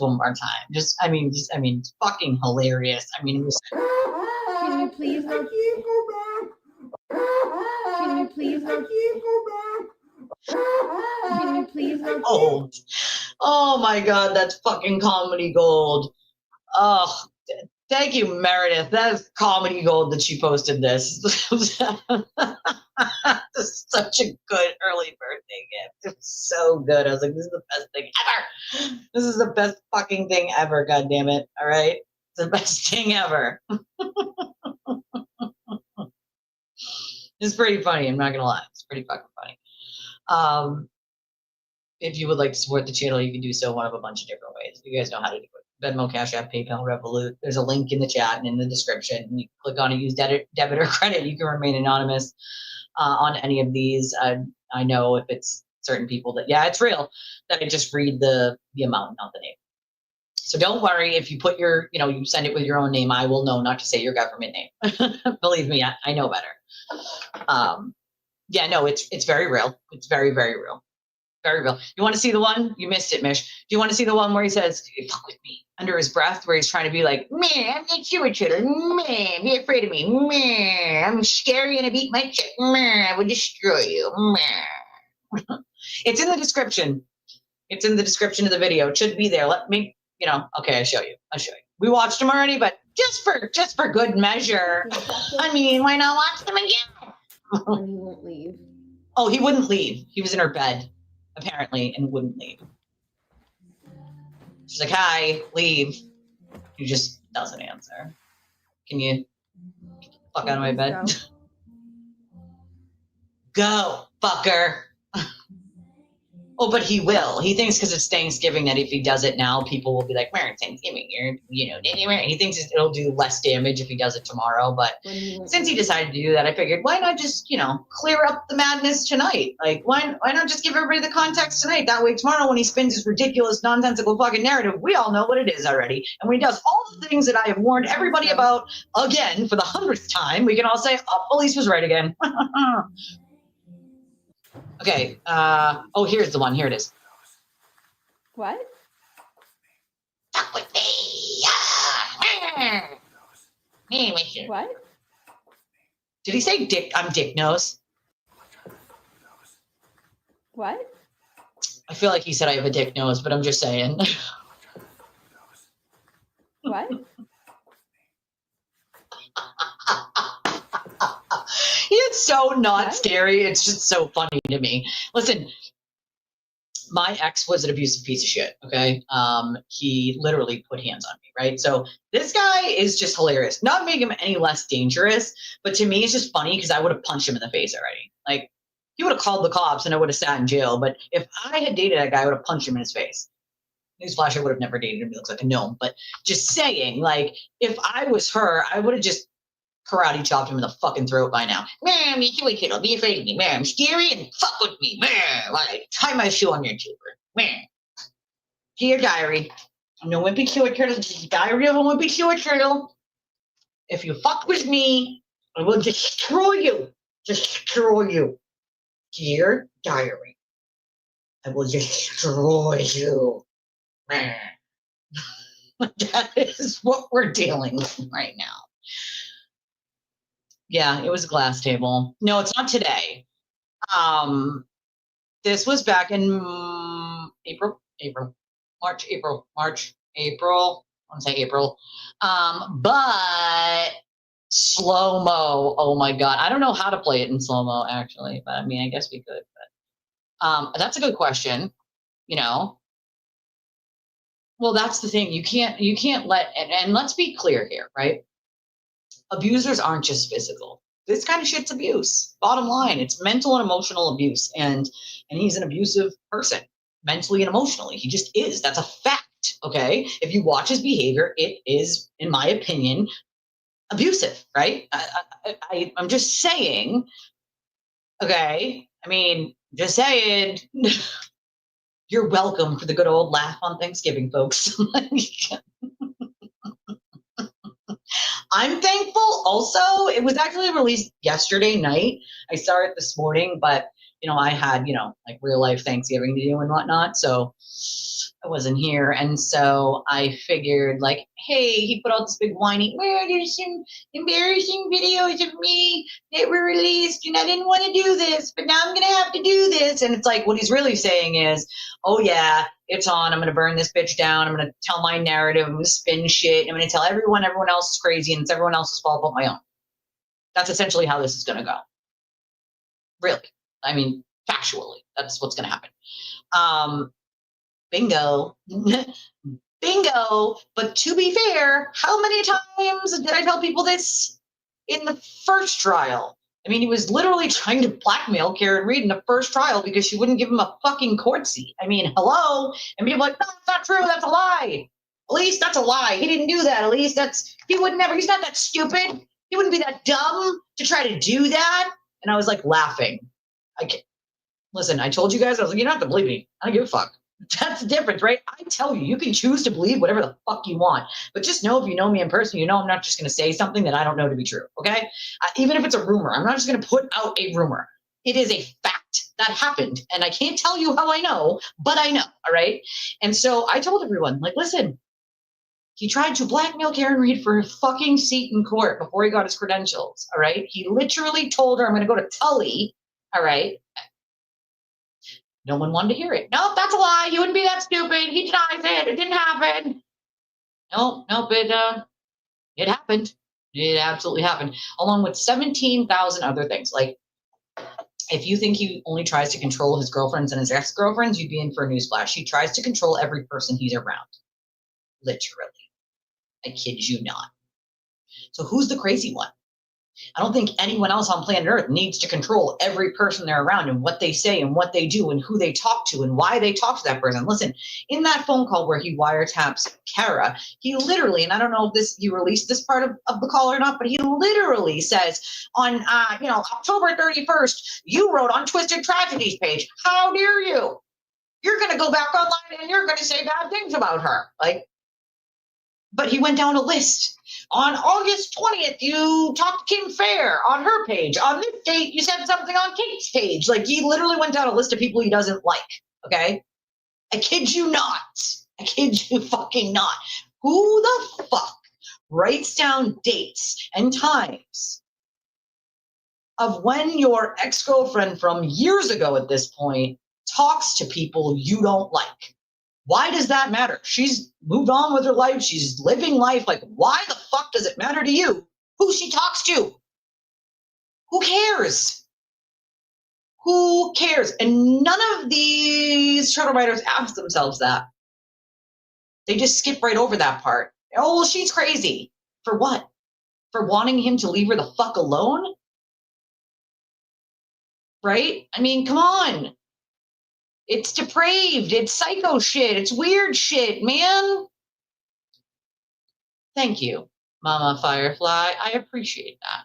more time. I mean, it's fucking hilarious. I mean, it was. Can you please go? Can you please go? Can you please go? Oh my God, that's fucking comedy gold. Oh, thank you, Meredith. That is comedy gold that she posted this. This is such a good early birthday gift. It was so good. I was like, this is the best thing ever. This is the best fucking thing ever, God damn it. All right? It's the best thing ever. It's pretty funny. I'm not going to lie. It's pretty fucking funny. If you would like to support the channel, you can do so one of a bunch of different ways. You guys know how to do it. Venmo, Cash App, PayPal, Revolut. There's a link in the chat and in the description. And you click on it, use debit or credit. You can remain anonymous on any of these. I know if it's certain people that, yeah, it's real, that I just read the amount, not the name. So don't worry if you put your, you send it with your own name. I will know not to say your government name. Believe me, I know better. Yeah, no, it's very real. It's very, very real. Very real. You want to see the one? You missed it, Mish. Do you want to see the one where he says, fuck with me, under his breath, where he's trying to be like, man, I'm not you, man, be afraid of me, man, I'm scary and I beat my chick, man, I would destroy you, man. It's in the description. It's in the description of the video. It should be there. Let me, okay, I'll show you. We watched them already, but just for good measure. I mean, why not watch them again? And he won't leave. Oh, he wouldn't leave. He was in her bed, apparently, and wouldn't leave. She's like, hi, leave. He just doesn't answer. Can you fuck out of my bed? Go, fucker. Oh, but he will. He thinks because it's Thanksgiving that if he does it now, people will be like, Merry Thanksgiving. He thinks it'll do less damage if he does it tomorrow. But since he decided to do that, I figured, why not just, clear up the madness tonight? Like, why not just give everybody the context tonight? That way tomorrow when he spins his ridiculous, nonsensical fucking narrative, we all know what it is already. And when he does all the things that I have warned everybody about again for the 100th time, we can all say, oh, Elise was right again. Okay. Oh, here's the one. Here it is. What? Fuck with me. What? Did he say dick? I'm dick nose. What? I feel like he said I have a dick nose, but I'm just saying. What? It's so not scary. It's just so funny to me. Listen, my ex was an abusive piece of shit. Okay. He literally put hands on me. Right. So this guy is just hilarious. Not making him any less dangerous, but to me, it's just funny because I would have punched him in the face already. Like, he would have called the cops and I would have sat in jail. But if I had dated that guy, I would have punched him in his face. Newsflash, I would have never dated him. He looks like a gnome. But just saying, like, if I was her, I would have just karate chopped him in the fucking throat by now. Man, you silly kid, be afraid of me. Man, I'm scary and fuck with me. Man, like, tie my shoe on your cheaper. Man. Dear diary, no wimpy cute turtle. Diary of a wimpy cute turtle. If you fuck with me, I will destroy you. Destroy you. Dear diary, I will destroy you. Man. That is what we're dealing with right now. Yeah, it was a glass table. No, it's not today. This was back in April. April. I want to say April. But slow-mo, oh my God. I don't know how to play it in slow-mo, actually, but I mean, I guess we could. But that's a good question, you know. Well, that's the thing. You can't let, and let's be clear here, right? Abusers aren't just physical. This kind of shit's abuse. Bottom line, it's mental and emotional abuse. And he's an abusive person, mentally and emotionally. He just is. That's a fact. Okay. If you watch his behavior, it is, in my opinion, abusive, right? I'm just saying, okay. I mean, just saying. You're welcome for the good old laugh on Thanksgiving, folks. I'm thankful also. It was actually released yesterday night. I saw it this morning, but you know, I had, you know, like real life Thanksgiving to do and whatnot. So I wasn't here. And so I figured like, hey, he put out this big whiny, well, there's some embarrassing videos of me that were released and I didn't want to do this, but now I'm going to have to do this. And it's like, what he's really saying is, oh yeah, it's on. I'm going to burn this bitch down. I'm going to tell my narrative. I'm going to spin shit. I'm going to tell everyone else is crazy and it's everyone else's fault but my own. That's essentially how this is going to go. Really. I mean, factually, that's what's going to happen. Bingo. Bingo. But to be fair, how many times did I tell people this in the first trial? I mean, he was literally trying to blackmail Karen Reed in the first trial because she wouldn't give him a fucking court seat. I mean, hello? And people are like, no, that's not true. That's a lie. Elise, that's a lie. He didn't do that, Elise. He would never, he's not that stupid. He wouldn't be that dumb to try to do that. And I was like laughing. Listen, I told you guys, I was like, you don't have to believe me. I don't give a fuck. That's the difference, right? I tell you, you can choose to believe whatever the fuck you want. But just know, if you know me in person, you know I'm not just going to say something that I don't know to be true, okay? Even if it's a rumor, I'm not just going to put out a rumor. It is a fact that happened. And I can't tell you how I know, but I know, all right? And so I told everyone, like, listen, he tried to blackmail Karen Reed for a fucking seat in court before he got his credentials, all right? He literally told her, I'm going to go to Tully, all right? No one wanted to hear it. Nope, that's a lie. He wouldn't be that stupid. He denies it. It didn't happen. Nope, it happened. It absolutely happened, along with 17,000 other things. Like, if you think he only tries to control his girlfriends and his ex-girlfriends, you'd be in for a newsflash. He tries to control every person he's around. Literally. I kid you not. So who's the crazy one? I don't think anyone else on planet Earth needs to control every person they're around and what they say and what they do and who they talk to and why they talk to that person. Listen, in that phone call where he wiretaps Kara, he literally, and I don't know if he released this part of the call or not, but he literally says on, October 31st, you wrote on Twisted Tragedies page, how dare you? You're going to go back online and you're going to say bad things about her. But he went down a list. On August 20th, you talked to Kim Fair on her page. On this date, you said something on Kate's page. Like, he literally went down a list of people he doesn't like, okay? I kid you not. I kid you fucking not. Who the fuck writes down dates and times of when your ex-girlfriend from years ago at this point talks to people you don't like? Why does that matter? She's moved on with her life. She's living life. Like, why the fuck does it matter to you who she talks to? Who cares? Who cares? And none of these turtle writers ask themselves that. They just skip right over that part. Oh, well, she's crazy. For what? For wanting him to leave her the fuck alone? Right? I mean, come on. It's depraved. It's psycho shit. It's weird shit, man. Thank you, Mama Firefly. I appreciate that.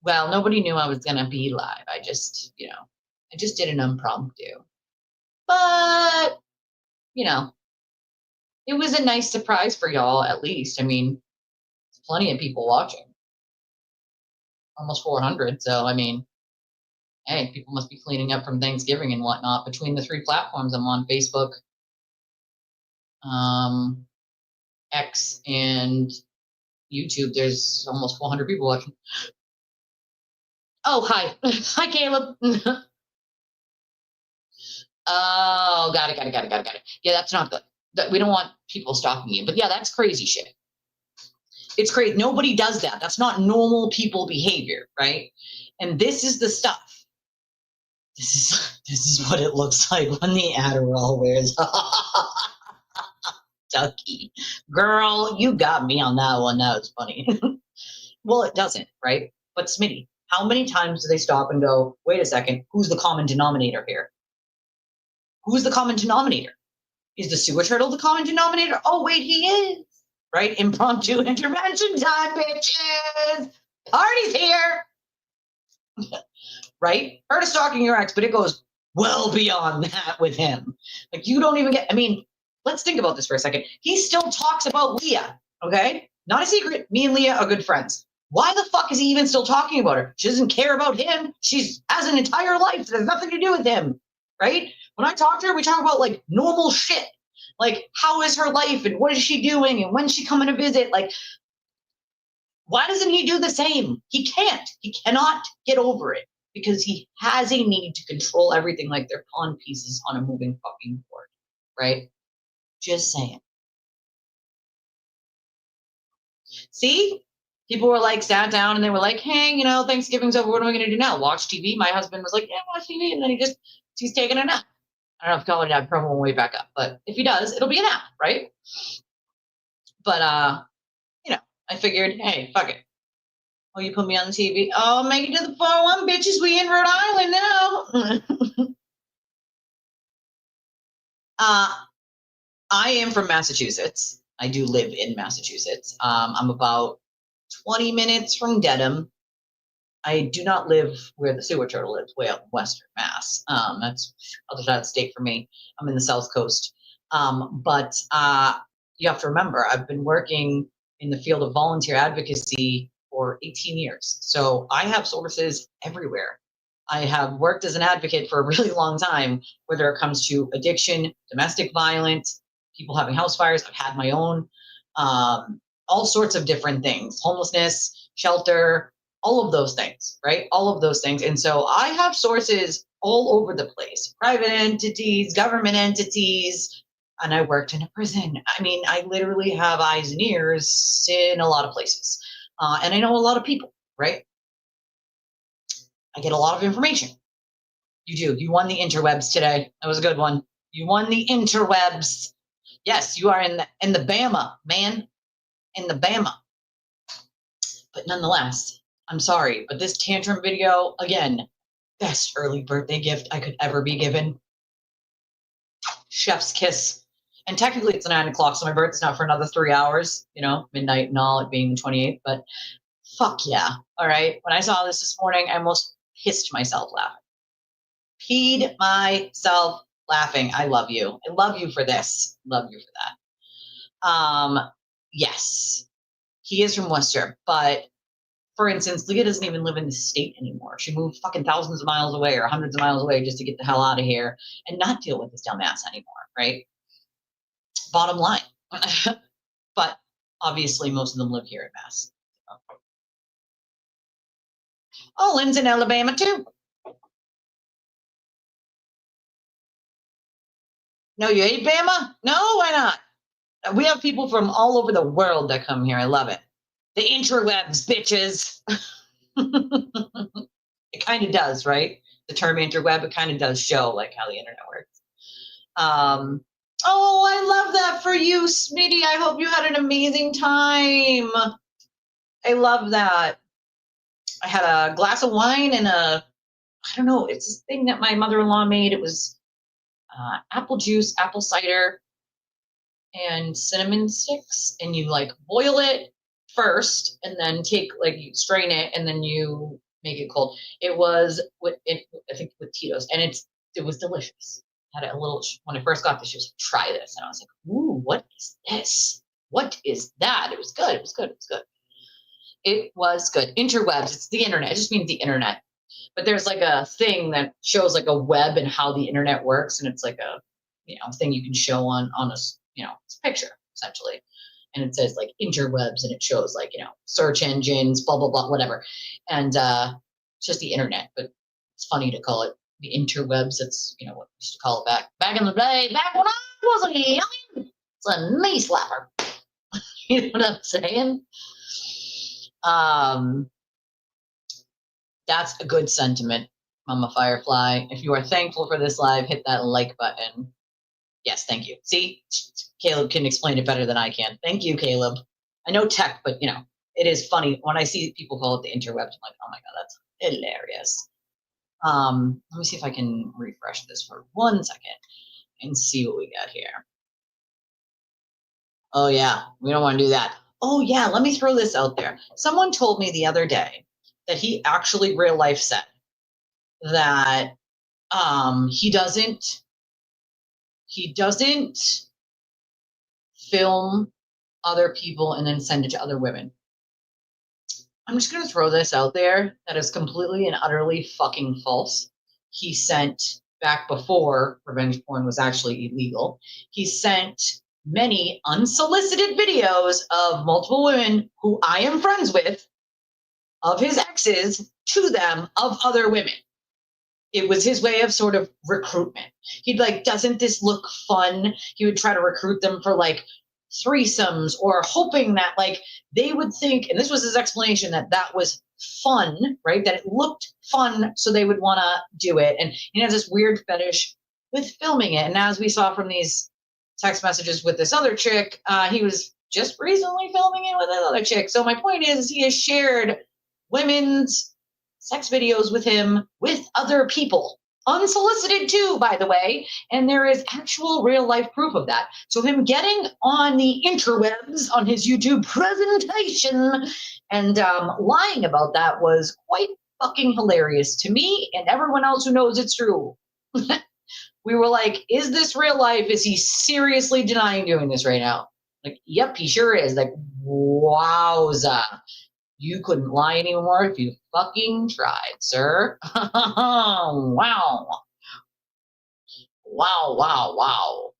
Well, nobody knew I was going to be live. I just did an impromptu. But, it was a nice surprise for y'all, at least. I mean, there's plenty of people watching. Almost 400. So, I mean, hey, people must be cleaning up from Thanksgiving and whatnot. Between the 3 platforms I'm on, Facebook, X, and YouTube, there's almost 400 people watching. Oh, hi. Hi, Caleb. Oh, got it. Yeah, that's not good. We don't want people stalking you. But yeah, that's crazy shit. It's crazy. Nobody does that. That's not normal people behavior, right? And this is the stuff. This is what it looks like when the Adderall wears off. Ducky. Girl, you got me on that one. That was funny. Well, it doesn't, right? But Smitty, how many times do they stop and go, wait a second, who's the common denominator here? Who's the common denominator? Is the sewer turtle the common denominator? Oh, wait, he is. Right? Impromptu intervention time, bitches. Party's here. Right? Heard of stalking your ex, but it goes well beyond that with him. Like, you don't even get, I mean, let's think about this for a second. He still talks about Leah, okay? Not a secret. Me and Leah are good friends. Why the fuck is he even still talking about her? She doesn't care about him. She has an entire life that has nothing to do with him, right? When I talk to her, we talk about like normal shit. Like, how is her life and what is she doing and when's she coming to visit? Like, why doesn't he do the same? He can't. He cannot get over it because he has a need to control everything like they're pawn pieces on a moving fucking board, right? Just saying. See? People were like, sat down and they were like, hey, you know, Thanksgiving's over. What am I going to do now? Watch TV? My husband was like, yeah, watch TV. And then he's taking a nap. I don't know if Colin Dad probably won't wait back up, but if he does, it'll be a nap, right? But, you know, I figured, hey, fuck it. Oh, you put me on the TV. Oh, make it to the 401, bitches. We in Rhode Island now. I am from Massachusetts. I do live in Massachusetts. I'm about 20 minutes from Dedham. I do not live where the sewer turtle lives, way up in Western Mass. That's other side of the state for me. I'm in the South Coast. But you have to remember, I've been working in the field of volunteer advocacy for 18 years. So I have sources everywhere. I have worked as an advocate for a really long time, whether it comes to addiction, domestic violence, people having house fires. I've had my own, all sorts of different things, homelessness, shelter, all of those things, right? All of those things. And so I have sources all over the place, private entities, government entities, and I worked in a prison. I mean, I literally have eyes and ears in a lot of places. And I know a lot of people, right? I get a lot of information. You do. You won the interwebs today. That was a good one. You won the interwebs. Yes, you are in the Bama, man. In the Bama. But nonetheless, I'm sorry, but this tantrum video, again, best early birthday gift I could ever be given. Chef's kiss. And technically it's 9 o'clock, so my birthday's not for another 3 hours, you know, midnight and all, it being the 28th, but fuck yeah. All right. When I saw this morning, I almost pissed myself laughing. Peed myself laughing. I love you. I love you for this. Love you for that. Yes, he is from Worcester, but for instance, Leah doesn't even live in the state anymore. She moved fucking thousands of miles away or hundreds of miles away just to get the hell out of here and not deal with this dumbass anymore, right? Bottom line. But obviously most of them live here in Mass. Oh, Lynn's in Alabama too. No, you hate Bama? No, why not? We have people from all over the world that come here. I love it. The interwebs, bitches. It kind of does, right? The term interweb, it kind of does show like how the internet works. Oh, I love that for you, Smitty. I hope you had an amazing time. I love that. I had a glass of wine and I don't know, it's this thing that my mother-in-law made. It was apple juice, apple cider, and cinnamon sticks. And you like boil it first and then you strain it and then you make it cold. It was I think with Tito's, and it was delicious. Had it a little, when I first got this, she was like, try this. And I was like, ooh, what is this? What is that? It was good. It was good. It was good. It was good. Interwebs. It's the internet. It just means the internet. But there's like a thing that shows like a web and how the internet works. And it's like a, thing you can show on a, it's a picture essentially. And it says like interwebs and it shows like, search engines, blah, blah, blah, whatever. And it's just the internet, but it's funny to call it the interwebs. That's, you know, what we used to call it back in the day, back when I was a young. It's a knee slapper. You know what I'm saying? That's a good sentiment, Mama Firefly. If you are thankful for this live, hit that like button. Yes, thank you. See, Caleb can explain it better than I can. Thank you, Caleb. I know tech, but, you know, it is funny when I see people call it the interwebs. I'm like, oh my God, that's hilarious. Let me see if I can refresh this for 1 second and see what we got here. Oh yeah, we don't want to do that. Oh yeah, let me throw this out there. Someone told me the other day that he actually real life said that he doesn't film other people and then send it to other women. I'm just going to throw this out there. That is completely and utterly fucking false. He sent, back before revenge porn was actually illegal, he sent many unsolicited videos of multiple women who I am friends with, of his exes, to them of other women. It was his way of sort of recruitment. He'd like, doesn't this look fun? He would try to recruit them for like threesomes, or hoping that like they would think, and this was his explanation, that that was fun, right? That it looked fun, so they would want to do it. And he has this weird fetish with filming it. And as we saw from these text messages with this other chick, he was just recently filming it with another chick. So my point is, he has shared women's sex videos with him with other people. Unsolicited too, by the way, and there is actual real life proof of that. So him getting on the interwebs on his YouTube presentation and lying about that was quite fucking hilarious to me and everyone else who knows it's true. We were like, is this real life? Is he seriously denying doing this right now? Like, yep, he sure is. Like, wowza. You couldn't lie anymore if you fucking tried, sir. Wow. Wow, wow, wow.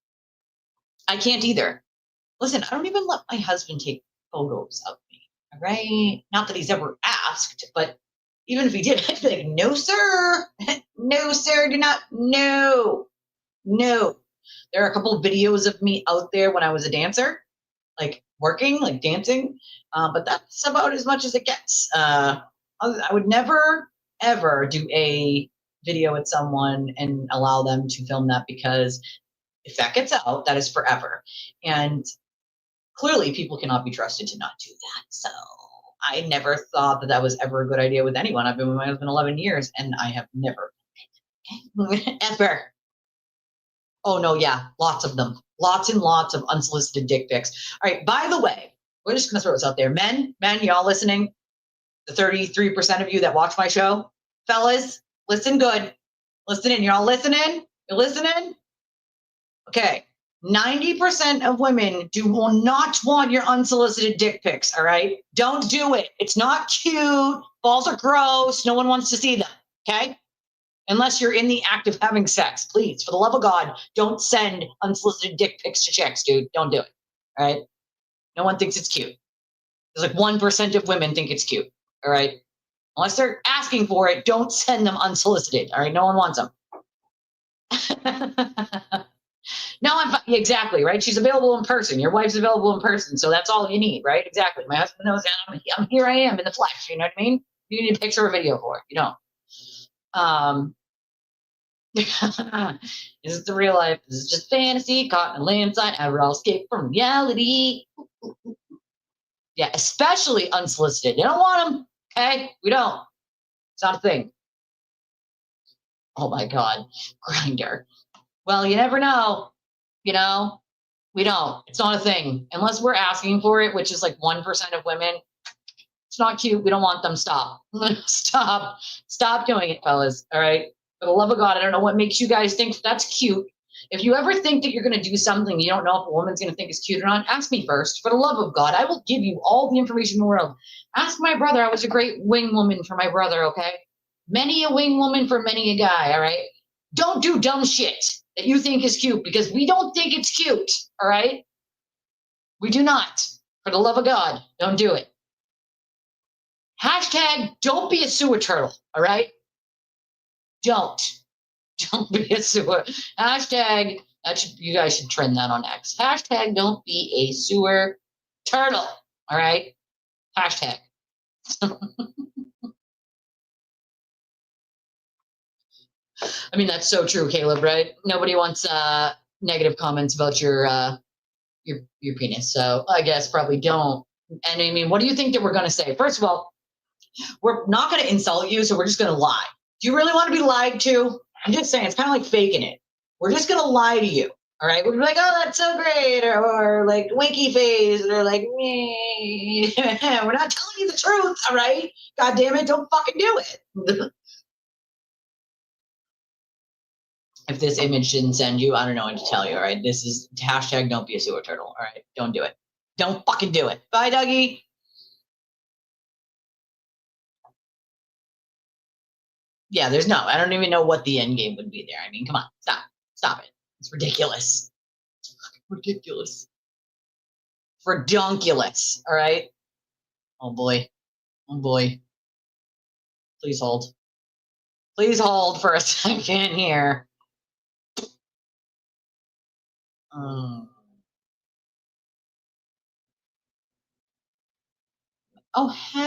I can't either. Listen, I don't even let my husband take photos of me, all right? Not that he's ever asked, but even if he did, I'd be like, no, sir. No, sir, do not. No. No. There are a couple of videos of me out there when I was a dancer, like working, like dancing, but that's about as much as it gets. I would never, ever do a video with someone and allow them to film that, because if that gets out, that is forever. And clearly people cannot be trusted to not do that. So I never thought that that was ever a good idea with anyone. I've been with my husband 11 years and I have never, ever. Oh no, yeah, lots of them. Lots and lots of unsolicited dick pics. All right, by the way, we're just gonna throw this out there. Men, y'all listening? The 33% of you that watch my show, fellas, listen good. Listen in, y'all listening? You're listening? Okay, 90% of women will not want your unsolicited dick pics, all right? Don't do it. It's not cute. Balls are gross. No one wants to see them, okay? Unless you're in the act of having sex, please, for the love of God, don't send unsolicited dick pics to chicks, dude. Don't do it. All right? No one thinks it's cute. There's like 1% of women think it's cute. All right? Unless they're asking for it, don't send them unsolicited. All right? No one wants them. No, exactly, right? She's available in person. Your wife's available in person. So that's all you need, right? Exactly. My husband knows that. Here I am in the flesh. You know what I mean? You need a picture or a video for it. You don't. This is the real life. This is just fantasy. Caught in a landslide. Ever all escape from reality. Yeah, especially unsolicited. You don't want them. Okay? We don't. It's not a thing. Oh my God. Grindr. Well, you never know. You know? We don't. It's not a thing. Unless we're asking for it, which is like 1% of women. It's not cute. We don't want them. Stop. Stop doing it, fellas. All right? For the love of God, I don't know what makes you guys think that's cute. If you ever think that you're going to do something you don't know if a woman's going to think it's cute or not, ask me first. For the love of God, I will give you all the information in the world. Ask my brother. I was a great wing woman for my brother, okay? Many a wing woman for many a guy, all right? Don't do dumb shit that you think is cute, because we don't think it's cute, all right? We do not. For the love of God, don't do it. Hashtag don't be a sewer turtle, all right? Don't. Don't be a sewer. Hashtag, you guys should trend that on X. Hashtag don't be a sewer turtle. All right? Hashtag. I mean, that's so true, Caleb, right? Nobody wants negative comments about your penis. So I guess probably don't. And I mean, what do you think that we're going to say? First of all, we're not going to insult you, so we're just going to lie. Do you really want to be lied to? I'm just saying, it's kind of like faking it. We're just going to lie to you. All right? We're like, oh, that's so great. Or like winky face. Or like, me. We're not telling you the truth. All right? God damn it. Don't fucking do it. If this image didn't send you, I don't know what to tell you. All right? This is hashtag don't be a sewer turtle. All right? Don't do it. Don't fucking do it. Bye, Dougie. Yeah, I don't even know what the end game would be there. I mean, come on, stop it. It's ridiculous. Ridiculous. Redonkulous, all right? Oh boy. Please hold. Please hold for a second here. Oh, hey.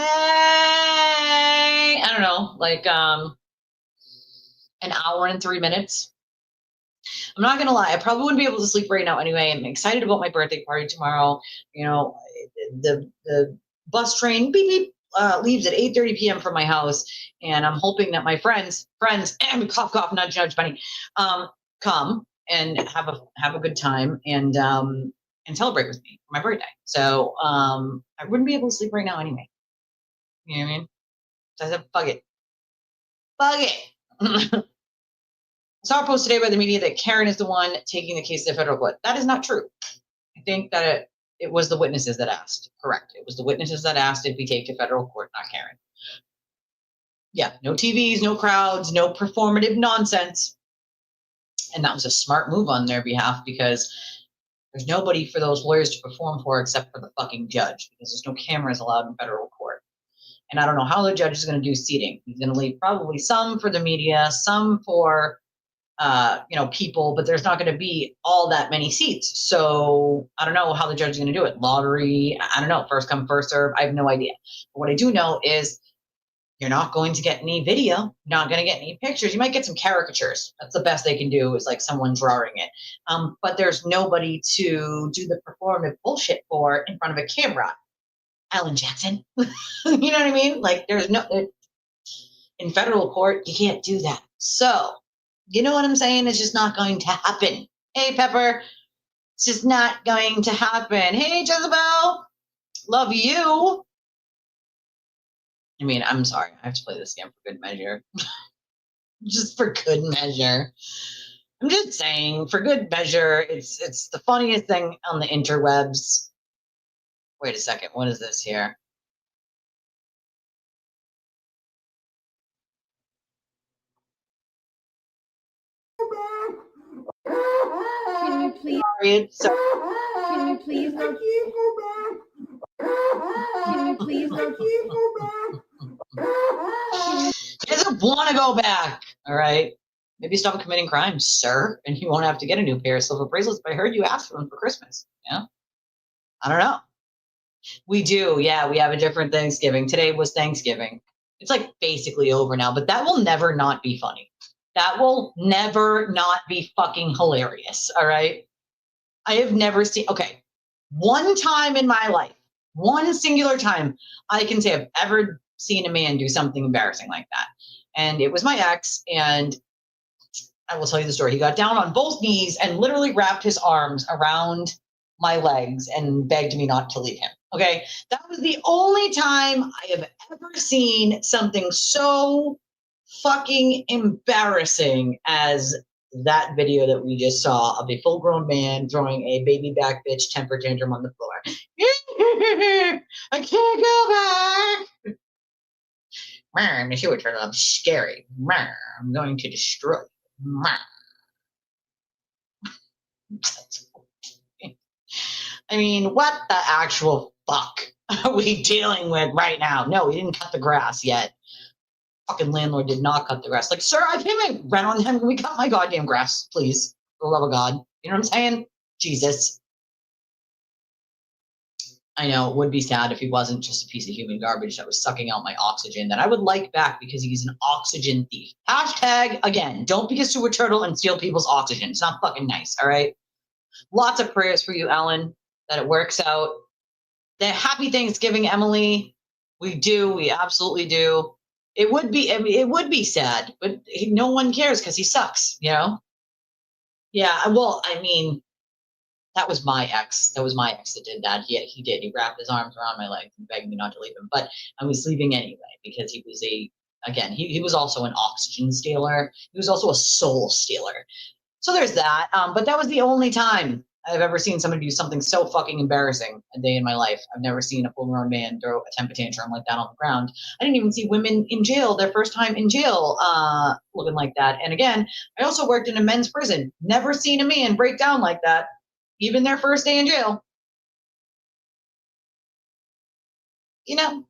I don't know, like an hour and 3 minutes. I'm not gonna lie, I probably wouldn't be able to sleep right now anyway. I'm excited about my birthday party tomorrow. You know, the bus train beep beep leaves at 8:30 p.m. from my house, and I'm hoping that my friends, cough cough, not Judge Bunny, come and have a good time and celebrate with me for my birthday. So I wouldn't be able to sleep right now anyway. You know what I mean? So I said, fuck it. I saw a post today by the media that Karen is the one taking the case to the federal court. That is not true. I think that it was the witnesses that asked. Correct. It was the witnesses that asked if we take to federal court, not Karen. Yeah, no TVs, no crowds, no performative nonsense. And that was a smart move on their behalf because there's nobody for those lawyers to perform for except for the fucking judge because there's no cameras allowed in federal court. And I don't know how the judge is going to do seating. He's going to leave probably some for the media, some for people, but there's not going to be all that many seats. So I don't know how the judge is going to do it. Lottery, I don't know, first come, first serve. I have no idea. But what I do know is you're not going to get any video, you're not going to get any pictures. You might get some caricatures. That's the best they can do is like someone drawing it. But there's nobody to do the performative bullshit for in front of a camera. Alan Jackson. You know what I mean? Like in federal court, you can't do that. So, you know what I'm saying? It's just not going to happen. Hey, Pepper. It's just not going to happen. Hey, Jezebel. Love you. I mean, I'm sorry. I have to play this game for good measure. Just for good measure. I'm just saying, for good measure, it's the funniest thing on the interwebs. Wait a second. What is this here? Can you please? Can you please go back? Can you please go back? He doesn't want to go back. All right. Maybe stop committing crimes, sir, and you won't have to get a new pair of silver bracelets. But I heard you asked for them for Christmas. Yeah. I don't know. We do. Yeah, we have a different Thanksgiving. Today was Thanksgiving. It's like basically over now, but that will never not be funny. That will never not be fucking hilarious. All right. I have never seen, okay, one time in my life, one singular time, I can say I've ever seen a man do something embarrassing like that. And it was my ex, and I will tell you the story. He got down on both knees and literally wrapped his arms around my legs and begged me not to leave him. Okay. That was the only time I have ever seen something so fucking embarrassing as that video that we just saw of a full-grown man throwing a baby back bitch temper tantrum on the floor. I can't go back. I'm a sewer turtle. I'm scary. I'm going to destroy you. I mean, what the actual fuck are we dealing with right now? No, we didn't cut the grass yet. fucking landlord did not cut the grass. Like, sir, I pay my rent on him. Can we cut my goddamn grass, please? For the love of God. You know what I'm saying? Jesus. I know it would be sad if he wasn't just a piece of human garbage that was sucking out my oxygen that I would like back because he's an oxygen thief. Hashtag, again, don't be a sewer turtle and steal people's oxygen. It's not fucking nice, all right? Lots of prayers for you, Ellen, that it works out. Happy Thanksgiving, Emily. We do. We absolutely do. It would be, I mean, it would be sad, but no one cares because he sucks, you know? Yeah, well, I mean, that was my ex. That was my ex that did that. He did. He wrapped his arms around my legs and begged me not to leave him. But I was leaving anyway because he was he was also an oxygen stealer. He was also a soul stealer. So there's that. But that was the only time I've ever seen somebody do something so fucking embarrassing a day in my life. I've never seen a full-grown man throw a temper tantrum like that on the ground. I didn't even see women in jail, their first time in jail, looking like that. And again, I also worked in a men's prison. Never seen a man break down like that. Even their first day in jail. You know?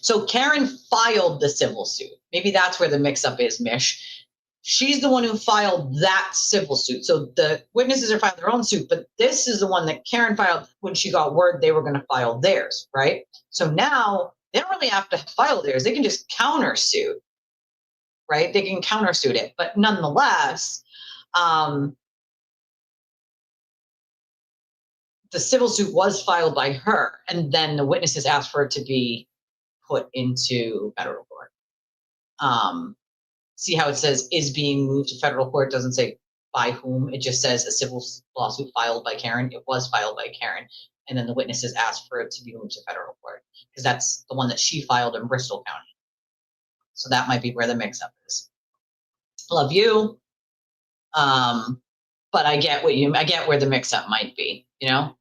So Karen filed the civil suit. Maybe that's where the mix-up is, Mish. She's the one who filed that civil suit. So the witnesses are filing their own suit, but this is the one that Karen filed when she got word they were going to file theirs, right? So now they don't really have to file theirs. They can just countersuit, right? They can countersuit it. But nonetheless, the civil suit was filed by her, and then the witnesses asked for it to be put into federal court. See how it says is being moved to federal court? It doesn't say by whom. It just says a civil lawsuit filed by Karen. It was filed by Karen, and then the witnesses asked for it to be moved to federal court because that's the one that she filed in Bristol County. So that might be where the mix-up is. Love you, but I get where the mix-up might be. You know.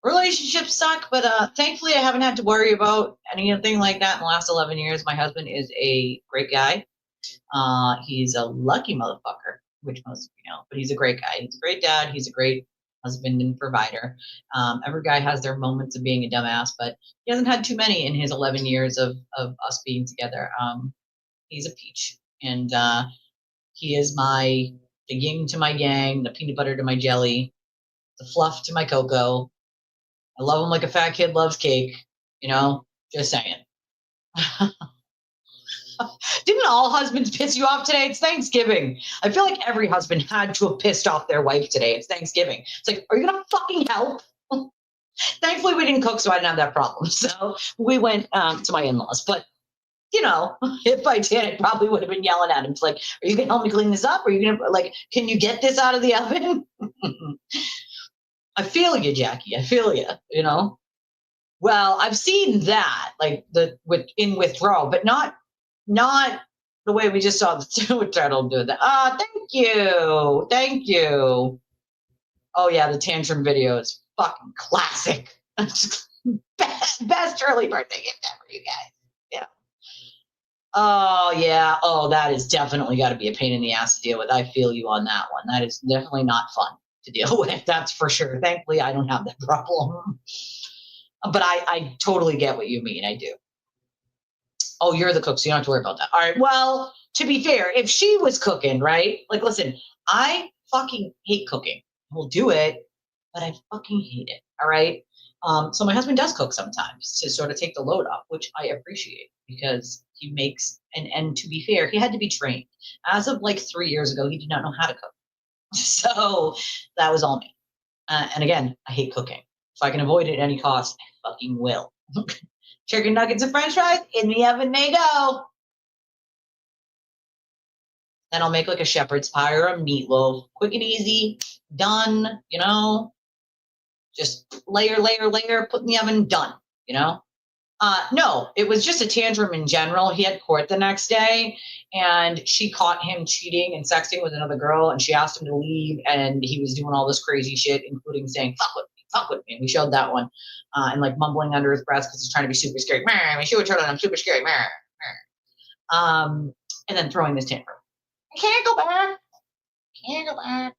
Relationships suck, but thankfully I haven't had to worry about anything like that in the last 11 years. My husband is a great guy. He's a lucky motherfucker, which most of you know, but he's a great guy. He's a great dad. He's a great husband and provider. Every guy has their moments of being a dumbass, but he hasn't had too many in his 11 years of us being together. He's a peach, and he is the yin to my yang, the peanut butter to my jelly, the fluff to my cocoa. I love him like a fat kid loves cake, you know, just saying. Didn't all husbands piss you off today? It's Thanksgiving. I feel like every husband had to have pissed off their wife today. It's Thanksgiving. It's like, are you going to fucking help? Thankfully, we didn't cook, so I didn't have that problem. So we went to my in-laws. But, you know, if I did, I probably would have been yelling at him. It's like, are you going to help me clean this up? Are you going to, like, can you get this out of the oven? I feel you, Jackie. I feel you, you know? Well, I've seen that, like, in withdrawal, but not the way we just saw the turtle do that. Thank you. Thank you. Oh, yeah, the tantrum video is fucking classic. Best early birthday gift ever, you guys. Yeah. Oh, yeah. Oh, that is definitely got to be a pain in the ass to deal with. I feel you on that one. That is definitely not fun to deal with, that's for sure. Thankfully, I don't have that problem. But I totally get what you mean. I do. Oh, you're the cook, so you don't have to worry about that. All right. Well, to be fair, if she was cooking, right? Like, listen, I fucking hate cooking. We'll do it, but I fucking hate it. All right. So my husband does cook sometimes to sort of take the load off, which I appreciate because he makes, and to be fair, he had to be trained. As of like 3 years ago, he did not know how to cook. So that was all me. And again, I hate cooking. If I can avoid it at any cost, I fucking will. Chicken nuggets and french fries, in the oven they go. Then I'll make like a shepherd's pie or a meatloaf. Quick and easy, done, you know. Just layer, put in the oven, done, you know. No, it was just a tantrum in general. He had court the next day, and she caught him cheating and sexting with another girl, and she asked him to leave, and he was doing all this crazy shit, including saying, fuck with me. And we showed that one, and like mumbling under his breath because he's trying to be super scary. I should have turned on, I'm super scary. And then throwing this tantrum. I can't go back.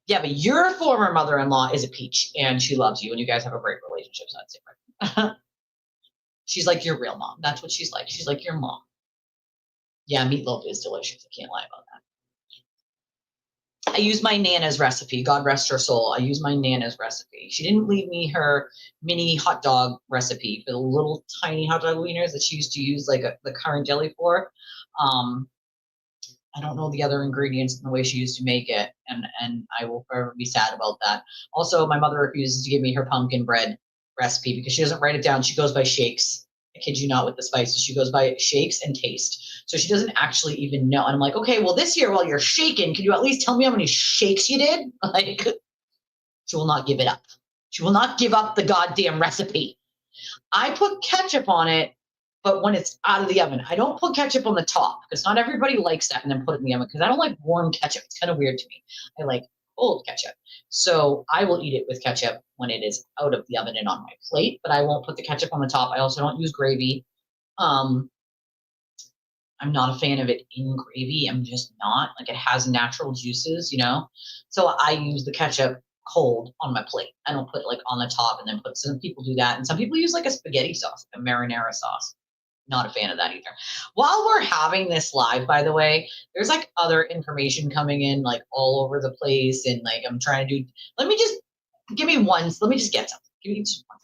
Yeah, but your former mother-in-law is a peach, and she loves you, and you guys have a great relationship, so that's different. She's like your real mom. That's what she's like. She's like your mom. Yeah, meatloaf is delicious. I can't lie about that. I use my Nana's recipe. God rest her soul. I use my Nana's recipe. She didn't leave me her mini hot dog recipe for the little tiny hot dog wieners that she used to use like the currant jelly for. I don't know the other ingredients and the way she used to make it, and I will forever be sad about that. Also, my mother refuses to give me her pumpkin bread recipe because she doesn't write it down. She goes by shakes. I kid you not with the spices. She goes by shakes and taste. So she doesn't actually even know. And I'm like, okay, well, this year while you're shaking, can you at least tell me how many shakes you did? Like, she will not give it up. She will not give up the goddamn recipe. I put ketchup on it, but when it's out of the oven. I don't put ketchup on the top because not everybody likes that and then put it in the oven because I don't like warm ketchup. It's kind of weird to me. I like cold ketchup. So I will eat it with ketchup when it is out of the oven and on my plate, but I won't put the ketchup on the top. I also don't use gravy. I'm not a fan of it in gravy. I'm just not. Like, it has natural juices, you know? So I use the ketchup cold on my plate. I don't put it like on the top and then put, some people do that. And some people use like a spaghetti sauce, like a marinara sauce. Not a fan of that either. While we're having this live, by the way, there's like other information coming in like all over the place. And like, I'm trying to do, let me just get something. Give me just one.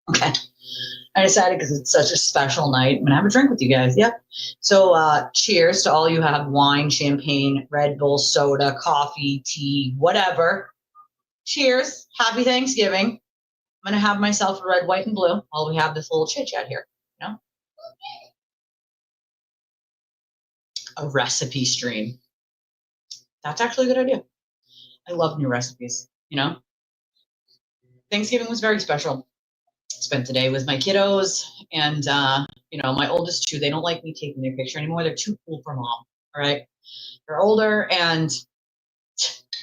Okay. I decided because it's such a special night, I'm gonna have a drink with you guys. Yep. So cheers to all you have wine, champagne, Red Bull, soda, coffee, tea, whatever. Cheers. Happy Thanksgiving. I'm gonna have myself a red, white, and blue while we have this little chit chat here. You know? A recipe stream. That's actually a good idea. I love new recipes, you know? Thanksgiving was very special. Spent the day with my kiddos, and you know, my oldest two, they don't like me taking their picture anymore. They're too cool for mom. All right. They're older and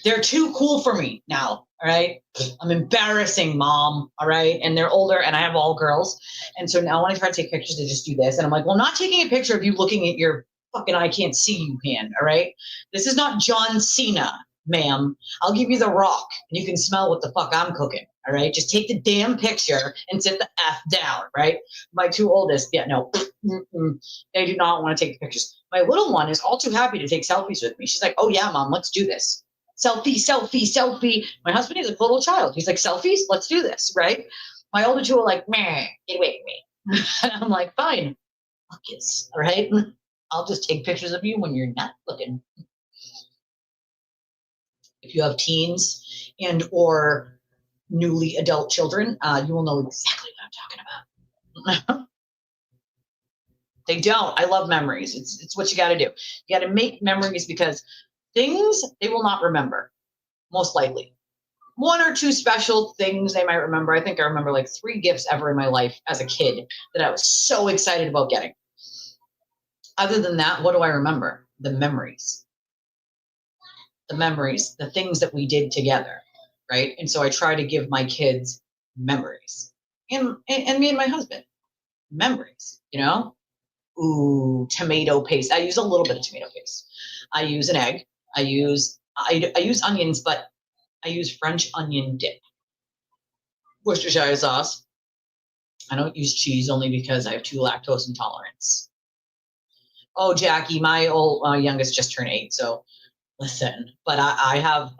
they're too cool for me now. All right. I'm embarrassing mom. All right. And they're older and I have all girls. And so now when I try to take pictures, they just do this. And I'm like, well, I'm not taking a picture of you looking at your fucking I can't see you hand. All right. This is not John Cena, ma'am. I'll give you the rock and you can smell what the fuck I'm cooking. All right. Just take the damn picture and sit the F down. Right. My two oldest, yeah, no, they do not want to take pictures. My little one is all too happy to take selfies with me. She's like, oh yeah, mom, let's do this. Selfie, selfie, selfie. My husband is a little child. He's like, selfies? Let's do this, right? My older two are like, meh, get away from me. And I'm like, fine, fuck yes, all right? I'll just take pictures of you when you're not looking. If you have teens and or newly adult children, you will know exactly what I'm talking about. They don't. I love memories. It's what you got to do. You got to make memories because things they will not remember, most likely. One or two special things they might remember. I think I remember like 3 gifts ever in my life as a kid that I was so excited about getting. Other than that, what do I remember? The memories. The memories, the things that we did together, right? And so I try to give my kids memories. And me and my husband, memories, you know? Ooh, tomato paste. I use a little bit of tomato paste. I use an egg. I use onions, but I use French onion dip. Worcestershire sauce. I don't use cheese only because I have 2 lactose intolerance. Oh, Jackie, my youngest just turned 8, so listen. But I have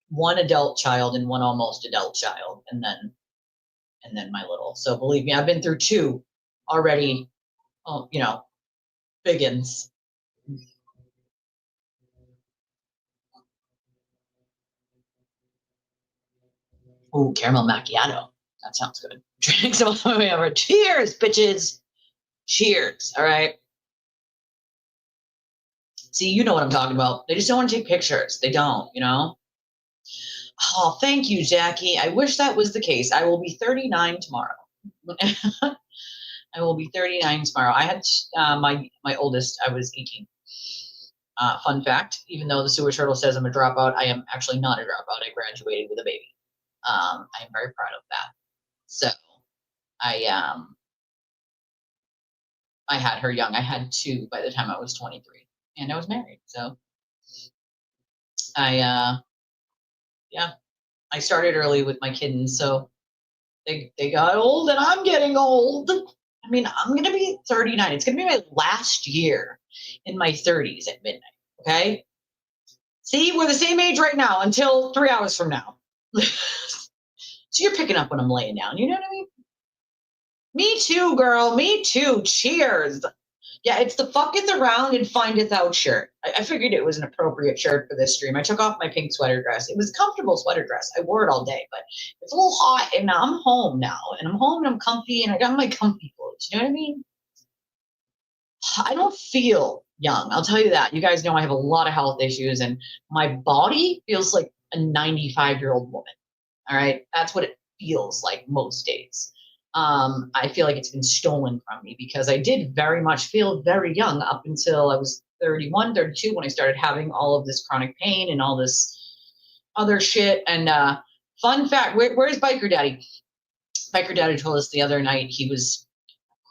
1 adult child and 1 almost adult child, and then my little. So believe me, I've been through 2 already. Oh, you know, biggins. Ooh, caramel macchiato. That sounds good. Drink some of my ever. Cheers, bitches. Cheers. All right. See, you know what I'm talking about. They just don't want to take pictures. They don't, you know? Oh, thank you, Jackie. I wish that was the case. I will be 39 tomorrow. I will be 39 tomorrow. I had my oldest, I was 18. Fun fact, even though the sewer turtle says I'm a dropout, I am actually not a dropout. I graduated with a baby. I am very proud of that. So I had her young. I had 2 by the time I was 23, and I was married. So I started early with my kittens, so they got old, and I'm getting old. I mean, I'm gonna be 39. It's gonna be my last year in my 30s at midnight. Okay. See, we're the same age right now until 3 hours from now. So you're picking up when I'm laying down. You know what I mean? Me too, girl. Me too. Cheers. Yeah, it's the fucketh around and findeth out shirt. I figured it was an appropriate shirt for this stream. I took off my pink sweater dress. It was a comfortable sweater dress. I wore it all day, but it's a little hot, and now I'm home now. And I'm home, and I'm comfy, and I got my comfy clothes. You know what I mean? I don't feel young. I'll tell you that. You guys know I have a lot of health issues, and my body feels like a 95-year-old woman. All right? That's what it feels like most days. I feel like it's been stolen from me because I did very much feel very young up until I was 31, 32 when I started having all of this chronic pain and all this other shit. And fun fact, where's Biker Daddy? Biker Daddy told us the other night he was,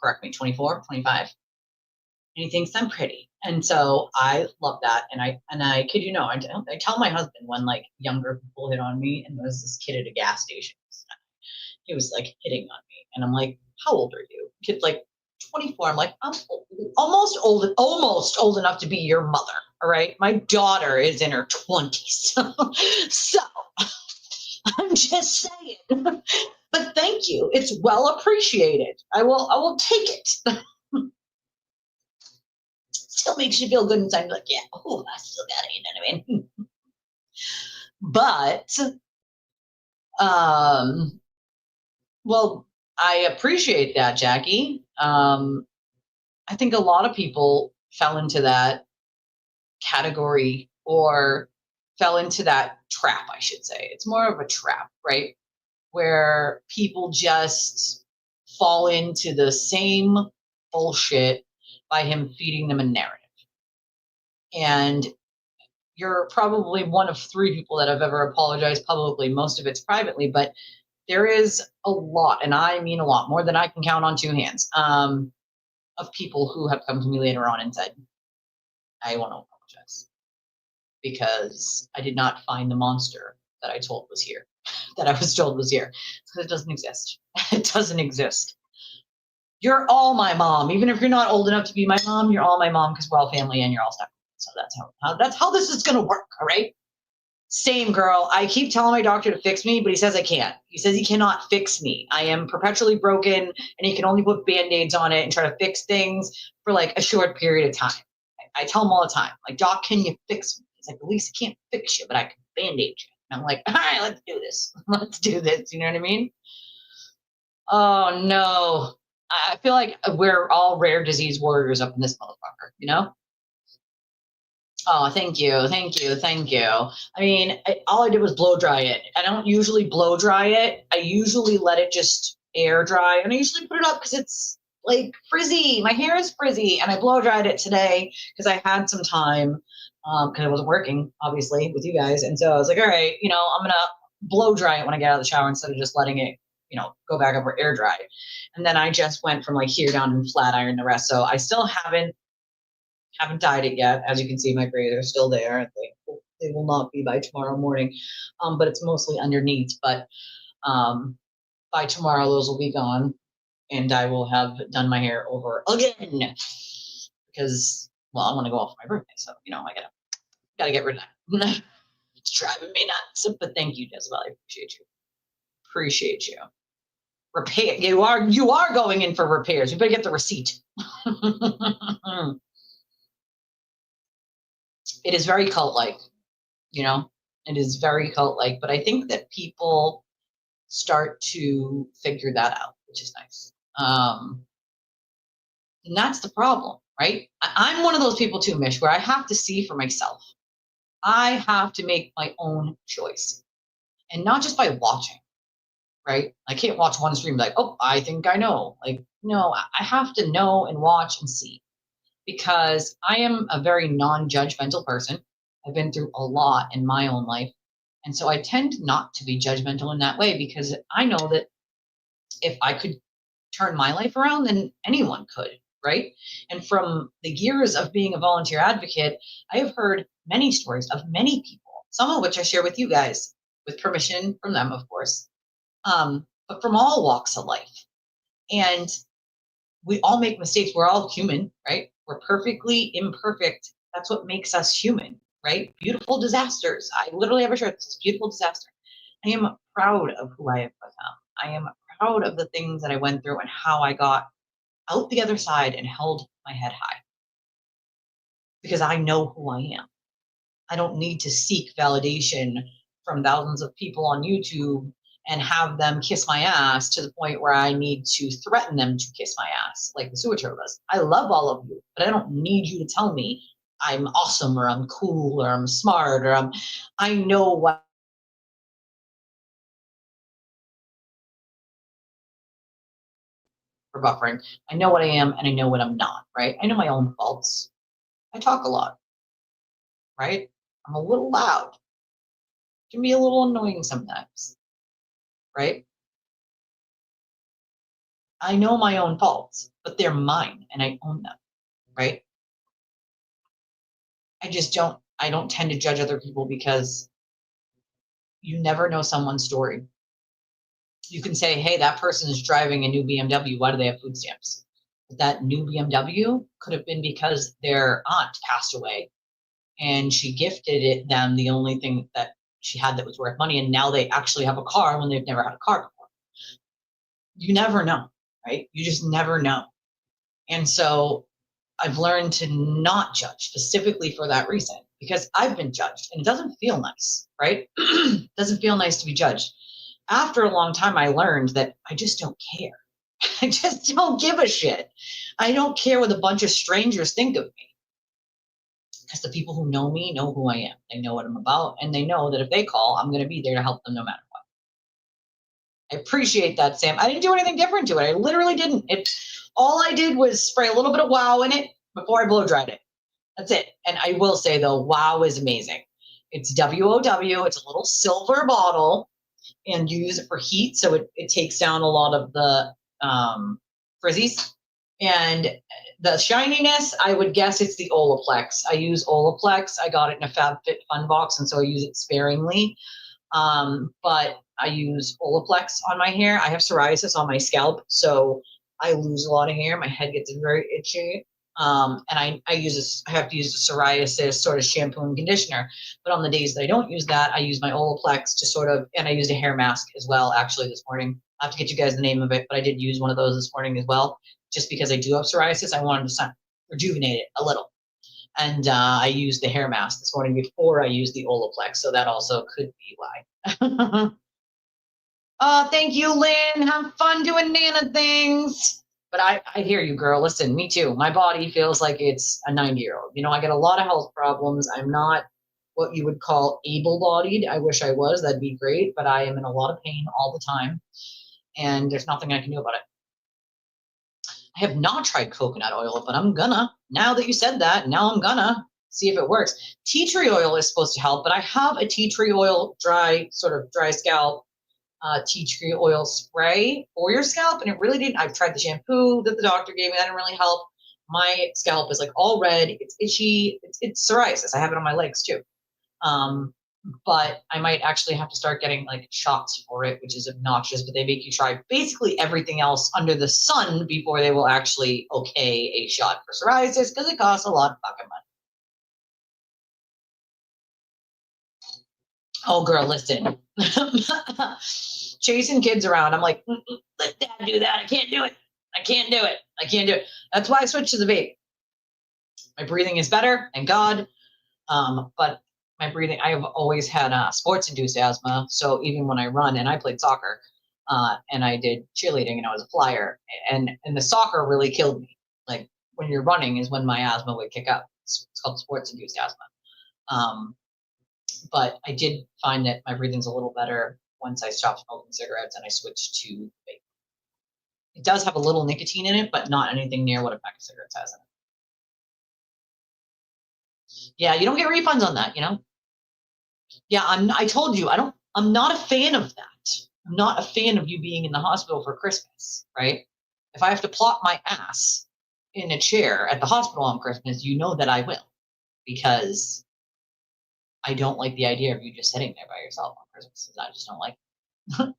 correct me, 24, 25. And he thinks I'm pretty. And so I love that. And I kid you no, I tell my husband when like younger people hit on me, and there was this kid at a gas station. He was like hitting on me, and I'm like, "How old are you?" Kid's like 24. I'm like, "I'm almost old enough to be your mother." All right, my daughter is in her 20s, so I'm just saying. But thank you. It's well appreciated. I will take it. Still makes you feel good inside. Like, yeah, oh, I still got it. You know what I mean? But well, I appreciate that, Jackie. I think a lot of people fell into that category or fell into that trap, I should say. It's more of a trap, right? Where people just fall into the same bullshit by him feeding them a narrative. And you're probably one of 3 people that have ever apologized publicly. Most of it's privately, but there is a lot, and I mean a lot, more than I can count on 2 hands, of people who have come to me later on and said, I want to apologize because I did not find the monster that I told was here, that I was told was here. Because it doesn't exist. It doesn't exist. You're all my mom. Even if you're not old enough to be my mom, you're all my mom because we're all family and you're all stuck. So that's how this is going to work, all right? Same, girl. I keep telling my doctor to fix me, but he says I can't. He says he cannot fix me. I am perpetually broken, and he can only put Band-Aids on it and try to fix things for like a short period of time. I tell him all the time, like, Doc, can you fix me? He's like, at least I can't fix you, but I can Band-Aid you. And I'm like, all right, let's do this. Let's do this. You know what I mean? Oh, no. I feel like we're all rare disease warriors up in this motherfucker, you know? Oh, thank you, thank you, thank you. I mean, all I did was blow dry it. I don't usually blow dry it. I usually let it just air dry, and I usually put it up because it's like frizzy. My hair is frizzy, and I blow dried it today because I had some time because I wasn't working, obviously, with you guys, and so I was like, all right, you know, I'm gonna blow dry it when I get out of the shower instead of just letting it, you know, go back over air dry. And then I just went from like here down and flat iron the rest. So I still haven't dyed it yet. As you can see, my braids are still there. They will not be by tomorrow morning, but it's mostly underneath. But by tomorrow, those will be gone, and I will have done my hair over again because, well, I want to go off for my birthday, so you know I gotta get rid of that. It's driving me nuts. But thank you, Jezebel. I appreciate you. Appreciate you. Repair. You are going in for repairs. You better get the receipt. It is very cult-like, you know, it is very cult-like, but I think that people start to figure that out, which is nice. And that's the problem, right? I'm one of those people too, Mish, where I have to see for myself. I have to make my own choice, and not just by watching, right? I can't watch one stream like, oh, I think I know. Like, no, I have to know and watch and see, because I am a very non-judgmental person. I've been through a lot in my own life. And so I tend not to be judgmental in that way, because I know that if I could turn my life around, then anyone could, right? And from the years of being a volunteer advocate, I have heard many stories of many people, some of which I share with you guys, with permission from them, of course, but from all walks of life. And we all make mistakes. We're all human, right? We're perfectly imperfect. That's what makes us human, right? Beautiful disasters. I literally have a shirt that says beautiful disaster. I am proud of who I have become. I am proud of the things that I went through and how I got out the other side and held my head high, because I know who I am. I don't need to seek validation from thousands of people on YouTube and have them kiss my ass to the point where I need to threaten them to kiss my ass, like the sewer turtle does. I love all of you, but I don't need you to tell me I'm awesome or I'm cool or I'm smart or I know what. For buffering, I know what I am and I know what I'm not, right? I know my own faults. I talk a lot, right? I'm a little loud. Can be a little annoying sometimes, right? I know my own faults, but they're mine and I own them, right? I don't tend to judge other people, because you never know someone's story. You can say, hey, that person is driving a new BMW. Why do they have food stamps? But that new BMW could have been because their aunt passed away and she gifted them the only thing that she had that was worth money. And now they actually have a car when they've never had a car before. You never know, right? You just never know. And so I've learned to not judge specifically for that reason, because I've been judged and it doesn't feel nice, right? It doesn't feel nice to be judged. After a long time, I learned that I just don't care. I just don't give a shit. I don't care what a bunch of strangers think of me, because the people who know me know who I am. They know what I'm about, and they know that if they call, I'm going to be there to help them no matter what. I appreciate that, Sam. I didn't do anything different to it. I literally didn't. All I did was spray a little bit of wow in it before I blow dried it. That's it. And I will say though, wow is amazing. It's WOW. It's a little silver bottle, and you use it for heat, so it takes down a lot of the frizzies. And the shininess, I would guess it's the Olaplex. I use Olaplex. I got it in a FabFitFun box, and so I use it sparingly. But I use Olaplex on my hair. I have psoriasis on my scalp, so I lose a lot of hair. My head gets very itchy. And I have to use a psoriasis sort of shampoo and conditioner. But on the days that I don't use that, I use my Olaplex to sort of, and I used a hair mask as well, actually, this morning. I have to get you guys the name of it, but I did use one of those this morning as well. Just because I do have psoriasis, I wanted to rejuvenate it a little. And I used the hair mask this morning before I used the Olaplex, so that also could be why. Thank you, Lynn. Have fun doing Nana things. But I hear you, girl. Listen, me too. My body feels like it's a 90-year-old. You know, I get a lot of health problems. I'm not what you would call able-bodied. I wish I was. That'd be great. But I am in a lot of pain all the time, and there's nothing I can do about it. I have not tried coconut oil, but I'm gonna. Now that you said that, now I'm gonna see if it works. Tea tree oil is supposed to help, but I have a tea tree oil dry scalp tea tree oil spray for your scalp, and it really didn't. I've tried the shampoo that the doctor gave me. That didn't really help. My scalp is like all red. It's itchy. It's psoriasis. I have it on my legs too. But I might actually have to start getting like shots for it, which is obnoxious, but they make you try basically everything else under the sun before they will actually okay a shot for psoriasis, because it costs a lot of fucking money. Oh, girl, listen. Chasing kids around. I'm like, let dad do that. I can't do it. I can't do it. I can't do it. That's why I switched to the vape. My breathing is better, thank God. But my breathing, I have always had sports-induced asthma. So even when I run, and I played soccer, and I did cheerleading, and I was a flyer, and the soccer really killed me. Like, when you're running is when my asthma would kick up. It's called sports-induced asthma. But I did find that my breathing's a little better once I stopped smoking cigarettes and I switched to vape. It does have a little nicotine in it, but not anything near what a pack of cigarettes has in it. Yeah, you don't get refunds on that, you know? Yeah, I told you, I'm not a fan of that. I'm not a fan of you being in the hospital for Christmas, right? If I have to plop my ass in a chair at the hospital on Christmas, you know that I will, because I don't like the idea of you just sitting there by yourself on Christmas. I just don't like it.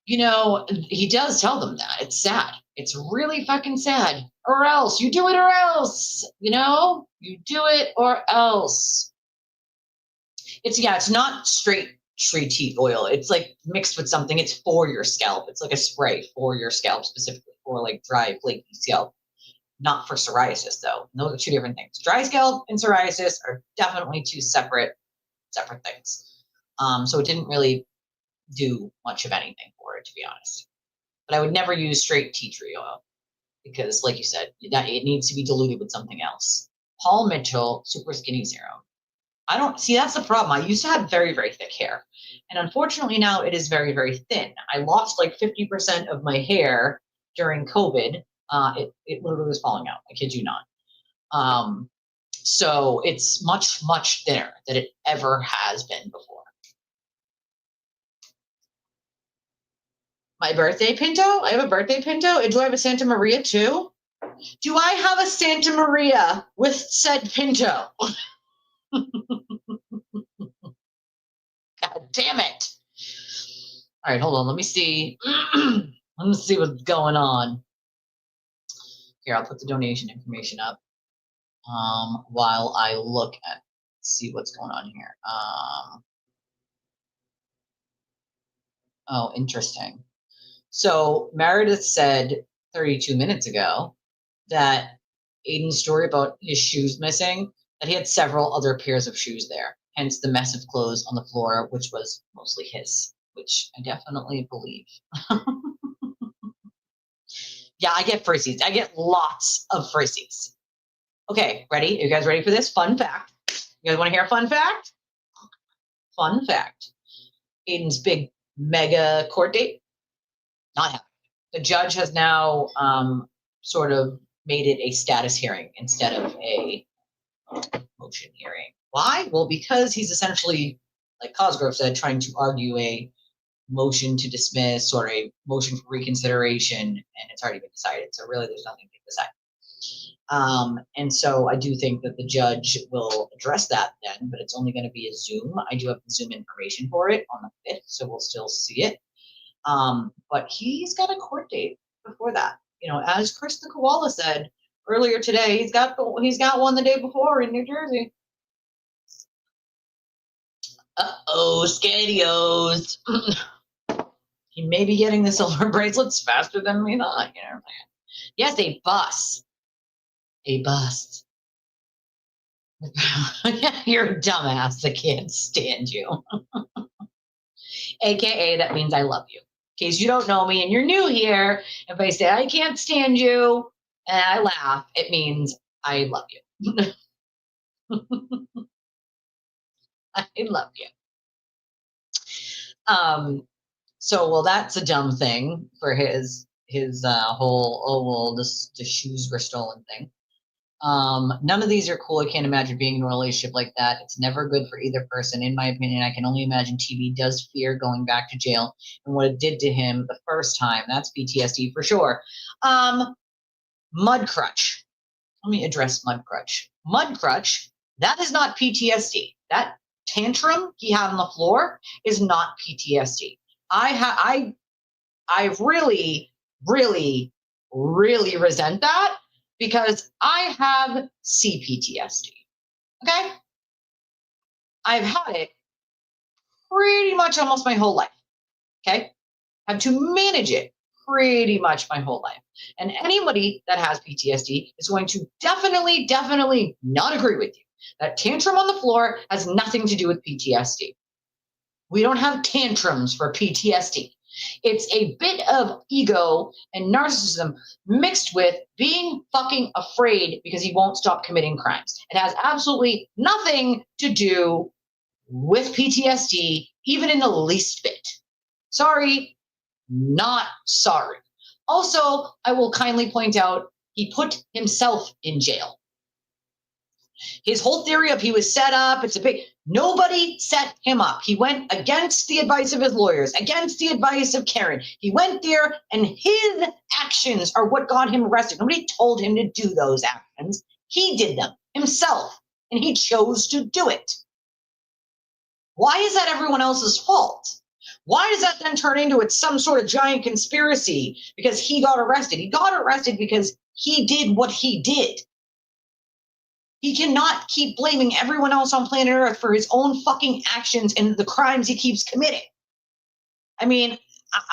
You know, he does tell them that. It's sad. It's really fucking sad. Or else. You do it or else. You know? You do it or else. It's not straight tree tea oil. It's like mixed with something. It's for your scalp. It's like a spray for your scalp, specifically for like dry, flaky scalp. Not for psoriasis, though. Those are two different things. Dry scalp and psoriasis are definitely two separate things. So it didn't really do much of anything for it, to be honest. But I would never use straight tea tree oil because, like you said, that it needs to be diluted with something else. Paul Mitchell, Super Skinny Serum. I don't see, that's the problem. I used to have very, very thick hair, and unfortunately now it is very, very thin. I lost like 50% of my hair during COVID. It literally was falling out. I kid you not. So it's much, much thinner than it ever has been before. My birthday pinto? I have a birthday pinto? Do I have a Santa Maria too? Do I have a Santa Maria with said pinto? God damn it. All right, hold on. Let me see. Let me see what's going on. Here, I'll put the donation information up while I look at, see what's going on here. Oh, interesting. So Meredith said 32 minutes ago that Aiden's story about his shoes missing, that he had several other pairs of shoes there, hence the mess of clothes on the floor, which was mostly his, which I definitely believe. Yeah, I get frizzies. I get lots of frizzies. Okay, ready? Are you guys ready for this? Fun fact. You guys want to hear a fun fact? Fun fact. Aiden's big mega court date, not happening. The judge has now sort of made it a status hearing instead of a motion hearing. Why? Well, because he's essentially, like Cosgrove said, trying to argue a motion to dismiss or a motion for reconsideration, and it's already been decided. So really, there's nothing to decide. And so I do think that the judge will address that then, but it's only going to be a Zoom. I do have the Zoom information for it on the 5th, so we'll still see it. But he's got a court date before that. You know, as Chris the Koala said earlier today, he's got one the day before in New Jersey. Uh-oh, Scadios. He may be getting the silver bracelets faster than we thought, you know. Yes, a bus. A bus. You're a dumbass. I can't stand you. AKA, that means I love you. In case you don't know me and you're new here, if I say I can't stand you and I laugh, it means I love you. I love you. So, well, that's a dumb thing for his whole, oh, well, the shoes were stolen thing. None of these are cool. I can't imagine being in a relationship like that. It's never good for either person. In my opinion, I can only imagine TV does fear going back to jail and what it did to him the first time. That's PTSD for sure. Mud crutch. Let me address mud crutch. Mud crutch, that is not PTSD. That tantrum he had on the floor is not PTSD. I really, really, really resent that because I have CPTSD. Okay? I've had it pretty much almost my whole life. Okay? Had to manage it pretty much my whole life. And anybody that has PTSD is going to definitely, definitely not agree with you. That tantrum on the floor has nothing to do with PTSD. We don't have tantrums for PTSD. It's a bit of ego and narcissism mixed with being fucking afraid because he won't stop committing crimes. It has absolutely nothing to do with PTSD, even in the least bit. Sorry, not sorry. Also, I will kindly point out, he put himself in jail. His whole theory of he was set up, nobody set him up. He went against the advice of his lawyers, against the advice of Karen. He went there and his actions are what got him arrested. Nobody told him to do those actions. He did them himself and he chose to do it. Why is that everyone else's fault? Why does that then turn into it's some sort of giant conspiracy because he got arrested? He got arrested because he did what he did. He cannot keep blaming everyone else on planet Earth for his own fucking actions and the crimes he keeps committing. I mean,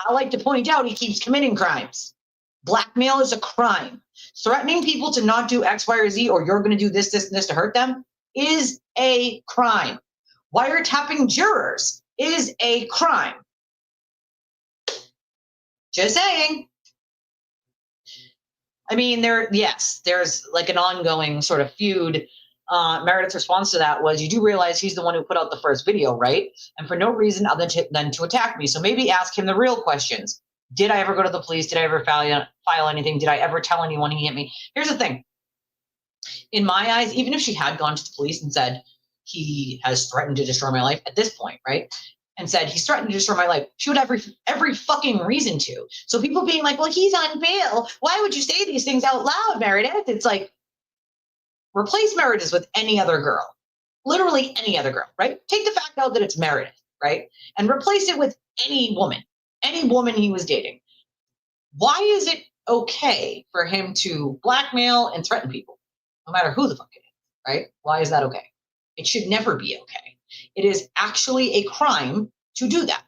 I like to point out he keeps committing crimes. Blackmail is a crime. Threatening people to not do X, Y, or Z, or you're going to do this, this, and this to hurt them is a crime. Wiretapping jurors is a crime. Just saying. I mean, there's like an ongoing sort of feud. Meredith's response to that was, you do realize he's the one who put out the first video, right? And for no reason other than to attack me. So maybe ask him the real questions. Did I ever go to the police? Did I ever file anything? Did I ever tell anyone he hit me? Here's the thing. In my eyes, even if she had gone to the police and said, he has threatened to destroy my life at this point, right? And said, he's threatened to destroy my life. She would have every fucking reason to. So people being like, well, he's on bail. Why would you say these things out loud, Meredith? It's like, replace Meredith with any other girl. Literally any other girl, right? Take the fact out that it's Meredith, right? And replace it with any woman he was dating. Why is it okay for him to blackmail and threaten people, no matter who the fuck it is, right? Why is that okay? It should never be okay. It is actually a crime to do that.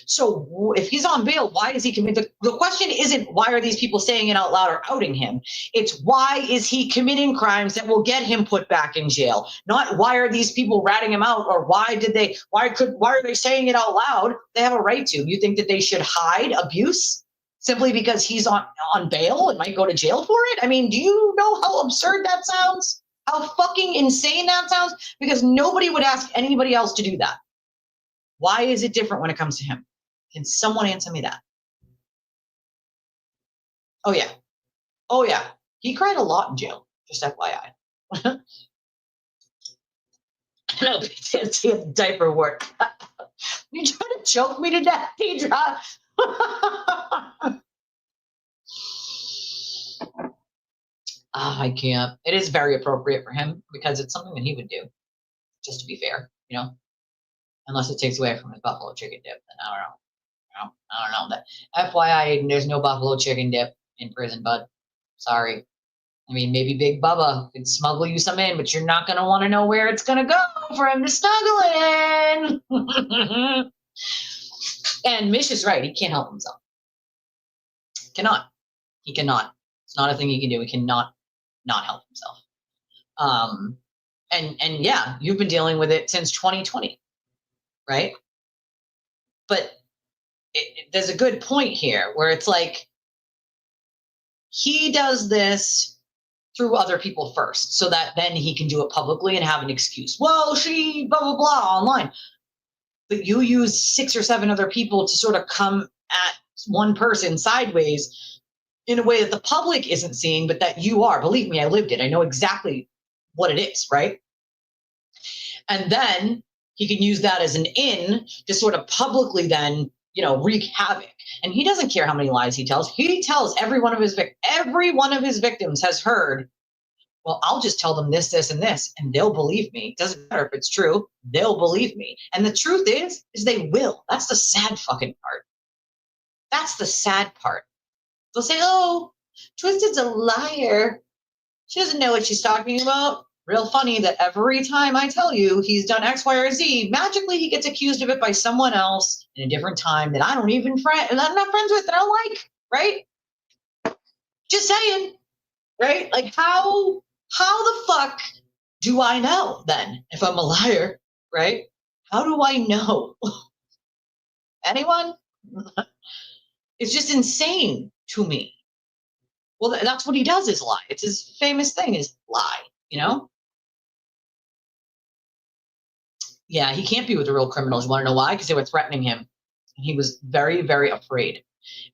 So if he's on bail, why is he committing? The question isn't why are these people saying it out loud or outing him? It's why is he committing crimes that will get him put back in jail? Not why are these people ratting him out or why are they saying it out loud? They have a right to. You think that they should hide abuse simply because he's on bail and might go to jail for it? I mean, do you know how absurd that sounds? How fucking insane that sounds? Because nobody would ask anybody else to do that. Why is it different when it comes to him? Can someone answer me that? Oh, yeah. Oh, yeah. He cried a lot in jail, just FYI. No, PTSD of the diaper work. You trying to choke me to death, Deidre? I can't. It is very appropriate for him because it's something that he would do, just to be fair, you know? Unless it takes away from his buffalo chicken dip, then I don't know. That FYI, there's no buffalo chicken dip in prison, bud. Sorry. I mean, maybe Big Bubba could smuggle you some in, but you're not going to want to know where it's going to go for him to snuggle in. And Mish is right. He can't help himself. Cannot. He cannot. It's not a thing he can do. He cannot not help himself. And yeah, you've been dealing with it since 2020. Right? But there's a good point here where it's like he does this through other people first so that then he can do it publicly and have an excuse. Well, she blah, blah, blah online. But you use 6 or 7 other people to sort of come at one person sideways in a way that the public isn't seeing, but that you are. Believe me, I lived it. I know exactly what it is, right? And then he can use that as an in to sort of publicly then, wreak havoc. And he doesn't care how many lies he tells. He tells every one of his victims has heard, well, I'll just tell them this, this, and this, and they'll believe me. Doesn't matter if it's true. They'll believe me. And the truth is they will. That's the sad fucking part. That's the sad part. They'll say, oh, Twisted's a liar. She doesn't know what she's talking about. Real funny that every time I tell you he's done X, Y, or Z, magically he gets accused of it by someone else in a different time that I'm not friends with, that I like, right? Just saying, right? Like how the fuck do I know then if I'm a liar, right? How do I know? Anyone? It's just insane to me. Well, that's what he does is lie. It's his famous thing is lie, you know? Yeah, he can't be with the real criminals. You want to know why? Because they were threatening him. He was very, very afraid.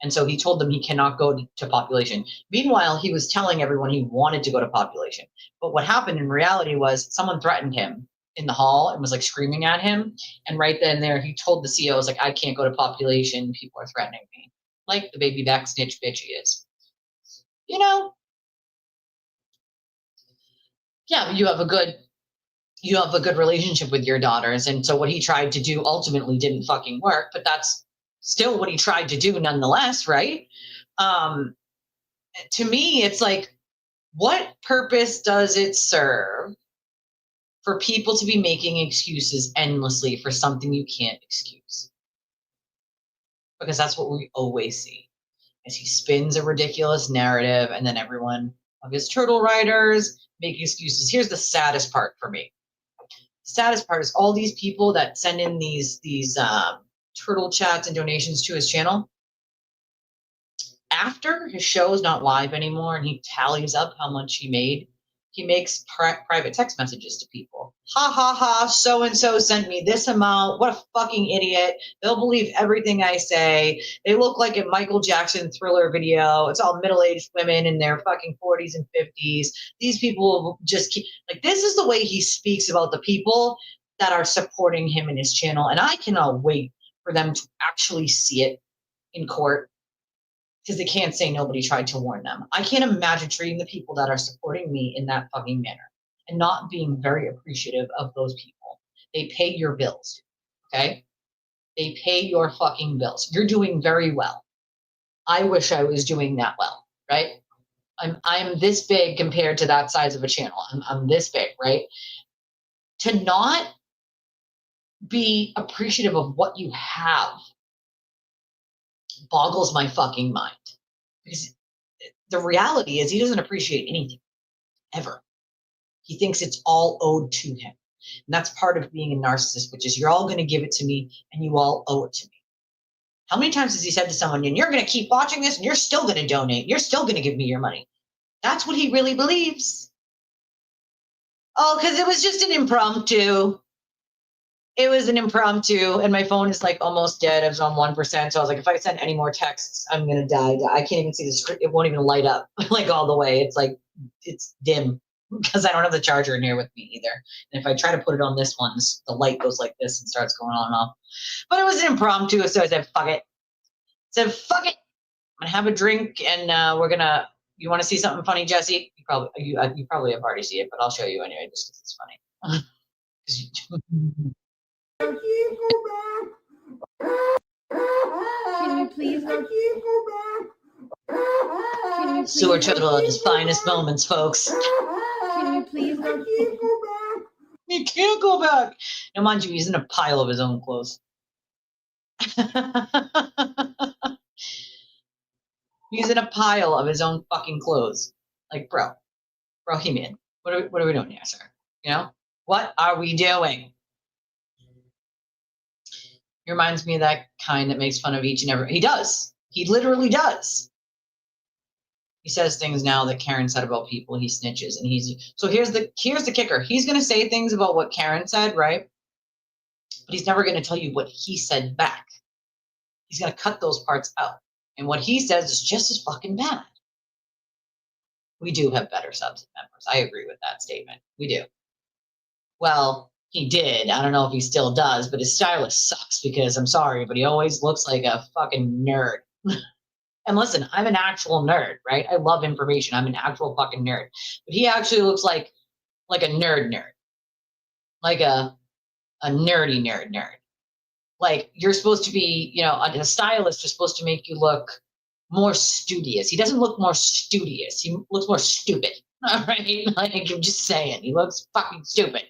And so he told them he cannot go to population. Meanwhile, he was telling everyone he wanted to go to population. But what happened in reality was someone threatened him in the hall and was like screaming at him. And right then and there, he told the CEO, was like, I can't go to population. People are threatening me. Like the baby back snitch bitch he is. You know? Yeah, you have a good relationship with your daughters. And so what he tried to do ultimately didn't fucking work, but that's still what he tried to do nonetheless, right? To me, it's like, what purpose does it serve for people to be making excuses endlessly for something you can't excuse? Because that's what we always see, is he spins a ridiculous narrative and then everyone of his turtle riders make excuses. Here's the saddest part for me. Saddest part is all these people that send in these turtle chats and donations to his channel. After his show is not live anymore and he tallies up how much he made, he makes private text messages to people. Ha ha ha, so and so sent me this amount. What a fucking idiot. They'll believe everything I say. They look like a Michael Jackson Thriller video. It's all middle-aged women in their fucking 40s and 50s. These people just keep, like, this is the way he speaks about the people that are supporting him in his channel. And I cannot wait for them to actually see it in court, because they can't say nobody tried to warn them. I can't imagine treating the people that are supporting me in that fucking manner and not being very appreciative of those people. They pay your bills, okay? They pay your fucking bills. You're doing very well. I wish I was doing that well, right? I'm this big compared to that size of a channel. I'm this big, right? To not be appreciative of what you have boggles my fucking mind. Because the reality is he doesn't appreciate anything, ever. He thinks it's all owed to him. And that's part of being a narcissist, which is you're all going to give it to me and you all owe it to me. How many times has he said to someone, and you're going to keep watching this and you're still going to donate, you're still going to give me your money? That's what he really believes. Oh, because it was just an impromptu. It was an impromptu, and my phone is like almost dead. It was on 1%. So I was like, if I send any more texts, I'm going to die. I can't even see the screen. It won't even light up like all the way. It's like, it's dim because I don't have the charger in here with me either. And if I try to put it on this one, the light goes like this and starts going on and off. But it was an impromptu, so I said, fuck it. I'm going to have a drink, and you want to see something funny, Jesse? You probably have already seen it, but I'll show you anyway just because it's funny. Can you please go? Sewer turtle at his finest moments, folks. Can you please go? He can't go back. Now, mind you, he's in a pile of his own clothes. He's in a pile of his own fucking clothes. Like, bro, he man, what are we doing here, sir? You know, what are we doing? He reminds me of that kind that makes fun of each and every. He does. He literally does. He says things now that Karen said about people. He snitches, and here's the kicker. He's gonna say things about what Karen said, right? But he's never gonna tell you what he said back. He's gonna cut those parts out, and what he says is just as fucking bad. We do have better subs members. I agree with that statement. We do. Well, he did. I don't know if he still does, but his stylist sucks because I'm sorry, but he always looks like a fucking nerd. And listen, I'm an actual nerd, right? I love information. I'm an actual fucking nerd. But he actually looks like a nerd. Like a nerdy nerd. Like, you're supposed to be, a stylist is supposed to make you look more studious. He doesn't look more studious. He looks more stupid. All right? Like, I'm just saying. He looks fucking stupid.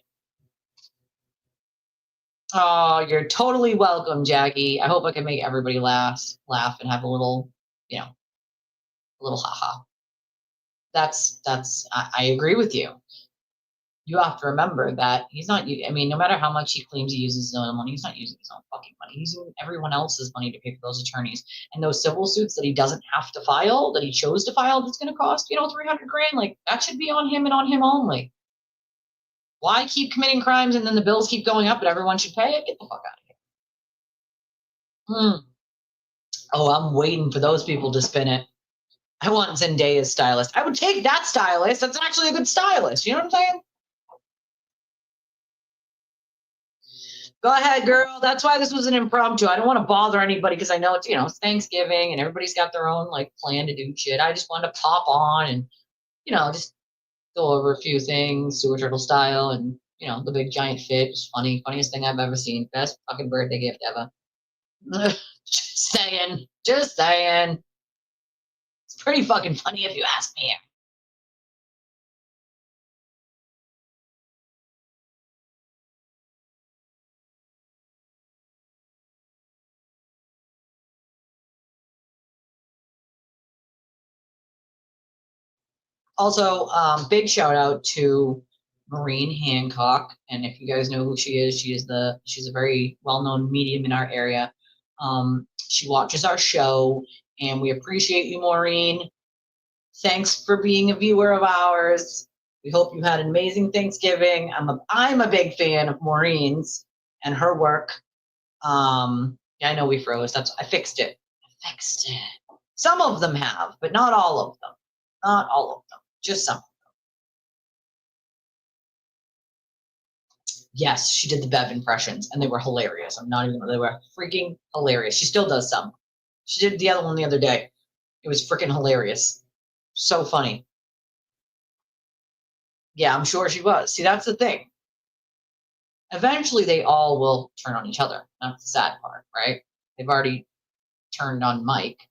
Oh, you're totally welcome, Jackie. I hope I can make everybody laugh and have a little, a little haha. I agree with you. you have to remember that he's not, I mean, no matter how much he claims he uses his own money, he's not using his own fucking money. He's using everyone else's money to pay for those attorneys. And those civil suits that he doesn't have to file, that he chose to file, that's going to cost, you know, 300 grand. Like, that should be on him and on him only. Why keep committing crimes and then the bills keep going up and everyone should pay it? Get the fuck out of here. Oh, I'm waiting for those people to spin it. I want Zendaya's stylist. I would take that stylist. That's actually a good stylist. You know what I'm saying? Go ahead, girl. That's why this was an impromptu. I don't want to bother anybody because I know it's, you know, it's Thanksgiving and everybody's got their own like plan to do shit. I just wanted to pop on and, you know, just go over a few things, sewer turtle style, and, you know, the big giant fit is funny, funniest thing I've ever seen. Best fucking birthday gift ever. Just saying. Just saying. It's pretty fucking funny if you ask me. Also, big shout out to Maureen Hancock, and if you guys know who she is she's a very well-known medium in our area. She watches our show, and we appreciate you, Maureen. Thanks for being a viewer of ours. We hope you had an amazing Thanksgiving. I'm a big fan of Maureen's and her work. Yeah, I know we froze. I fixed it. Some of them have, but not all of them. Not all of them. Just some. Yes, she did the Bev impressions, and they were hilarious. They were freaking hilarious. She still does some. She did the other one the other day. It was freaking hilarious. So funny. Yeah, I'm sure she was. See, that's the thing. Eventually, they all will turn on each other. That's the sad part, right? They've already turned on Mike.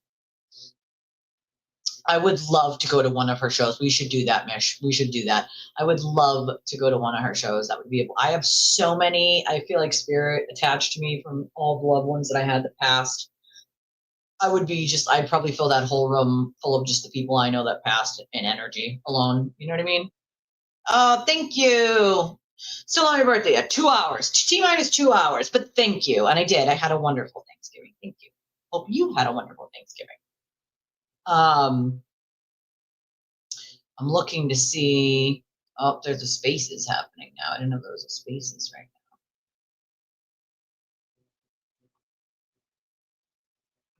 I would love to go to one of her shows. We should do that, Mish. We should do that. I would love to go to one of her shows. That would be able. I have so many, I feel like spirit attached to me from all the loved ones that I had that passed. I'd probably fill that whole room full of just the people I know that passed in energy alone. You know what I mean? Oh, thank you. Still on your birthday at 2 hours. T-minus 2 hours, but thank you. And I did. I had a wonderful Thanksgiving. Thank you. Hope you had a wonderful Thanksgiving. I'm looking to see. Oh, there's a spaces happening now. I didn't know there was a spaces right now.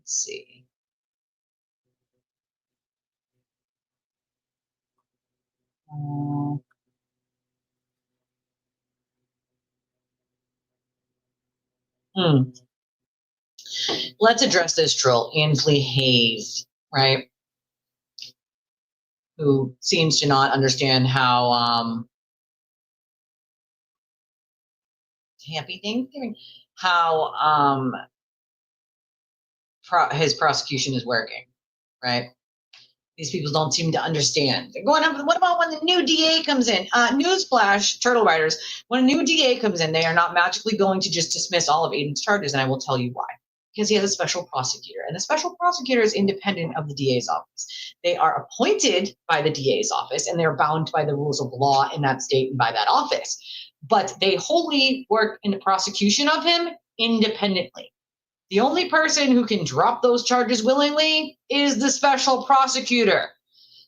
Let's see. Let's address this troll, Ainsley Hayes, right? Who seems to not understand how happy Thanksgiving, how his prosecution is working, right? These people don't seem to understand. They're going up. What about when the new DA comes in? Newsflash, Turtle Riders. When a new DA comes in, they are not magically going to just dismiss all of Aiden's charges, and I will tell you why. Because he has a special prosecutor, and the special prosecutor is independent of the DA's office. They are appointed by the DA's office, and they're bound by the rules of law in that state and by that office. But they wholly work in the prosecution of him independently. The only person who can drop those charges willingly is the special prosecutor.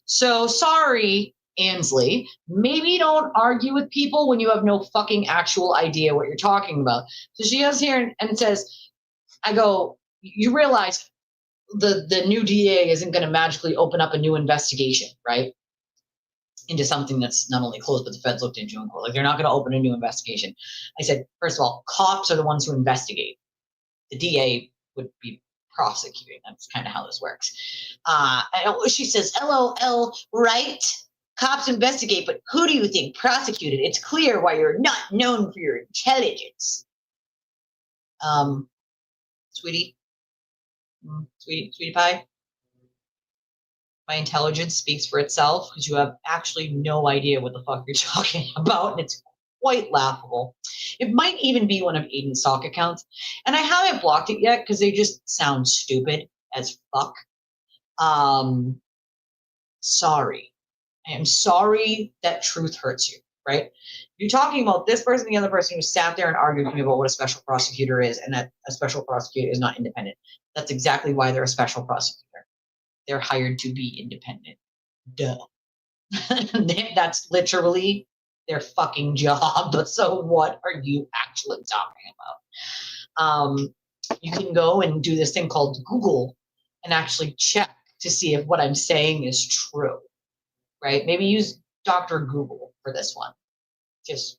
So sorry, Ainsley, maybe don't argue with people when you have no fucking actual idea what you're talking about. So she goes here and says, I go, you realize the new DA isn't going to magically open up a new investigation, right? Into something that's not only closed, but the feds looked into in court. Like, they're not going to open a new investigation. I said, first of all, cops are the ones who investigate. The DA would be prosecuting. That's kind of how this works. She says, LOL, right? Cops investigate, but who do you think prosecuted? It's clear why you're not known for your intelligence. Sweetie pie, my intelligence speaks for itself because you have actually no idea what the fuck you're talking about, and it's quite laughable. It might even be one of Aiden's stock accounts, and I haven't blocked it yet because they just sound stupid as fuck. Sorry. I am sorry that truth hurts you. right? You're talking about this person, the other person who sat there and argued with me about what a special prosecutor is, and that a special prosecutor is not independent. That's exactly why they're a special prosecutor. They're hired to be independent. Duh. That's literally their fucking job. So what are you actually talking about? You can go and do this thing called Google and actually check to see if what I'm saying is true, right? Maybe use Dr. Google for this one. Just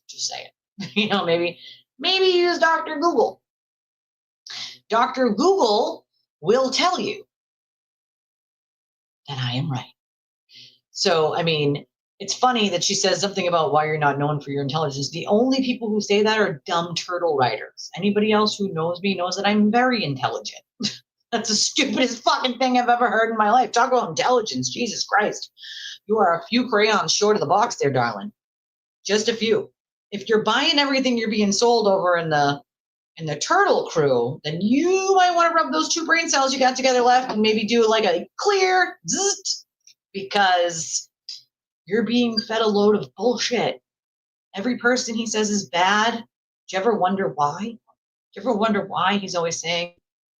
say it. Maybe use Dr. Google. Dr. Google will tell you that I am right. So, I mean, it's funny that she says something about why you're not known for your intelligence. The only people who say that are dumb turtle writers. Anybody else who knows me knows that I'm very intelligent. That's the stupidest fucking thing I've ever heard in my life. Talk about intelligence. Jesus Christ. You are a few crayons short of the box there, darling. Just a few. If you're buying everything you're being sold over in the turtle crew, then you might want to rub those 2 brain cells you got together left and maybe do like a clear zzzt, because you're being fed a load of bullshit. Every person he says is bad. Do you ever wonder why? Do you ever wonder why he's always saying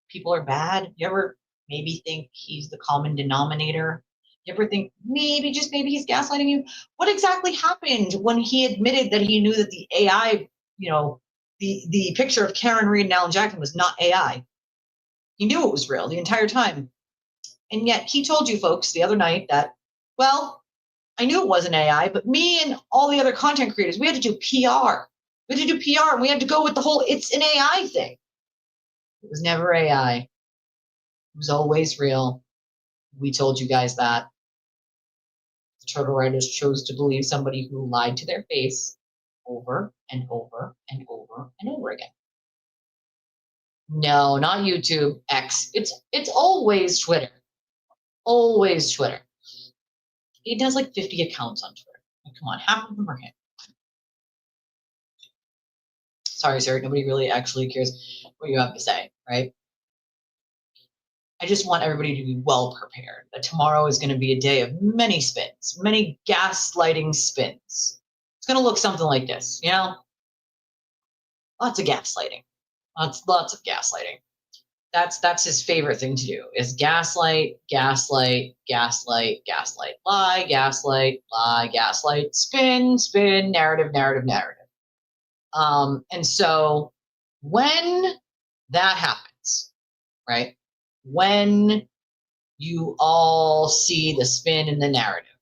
people are bad? You ever maybe think he's the common denominator? You ever think maybe, just maybe, he's gaslighting you? What exactly happened when he admitted that he knew that the AI, the picture of Karen Reed and Alan Jackson was not AI? He knew it was real the entire time. And yet he told you folks the other night that, well, I knew it wasn't AI, but me and all the other content creators, we had to do PR. We had to do PR, and we had to go with the whole it's an AI thing. It was never AI. It was always real. We told you guys that. The turtle writers chose to believe somebody who lied to their face over and over and over and over again. No, not YouTube, X. It's always Twitter. Always Twitter. He does like 50 accounts on Twitter. Come on, half of them are him. Sorry, sir. Nobody really actually cares what you have to say, right? I just want everybody to be well prepared that tomorrow is going to be a day of many spins, many gaslighting spins. It's going to look something like this, Lots of gaslighting. Lots of gaslighting. That's his favorite thing to do is gaslight, gaslight, gaslight, gaslight, lie, gaslight, lie, gaslight, spin, spin, narrative, narrative, narrative. And so when that happens, right? When you all see the spin in the narrative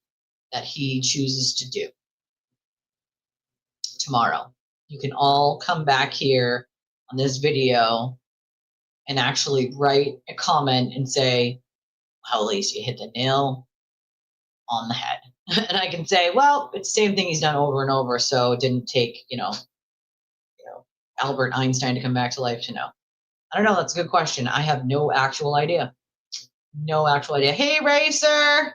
that he chooses to do tomorrow, you can all come back here on this video and actually write a comment and say, "Well, Lacey, you hit the nail on the head." And I can say, well, it's the same thing he's done over and over, so it didn't take, Albert Einstein to come back to life to know. I don't know. That's a good question. I have no actual idea. No actual idea. Hey, Racer.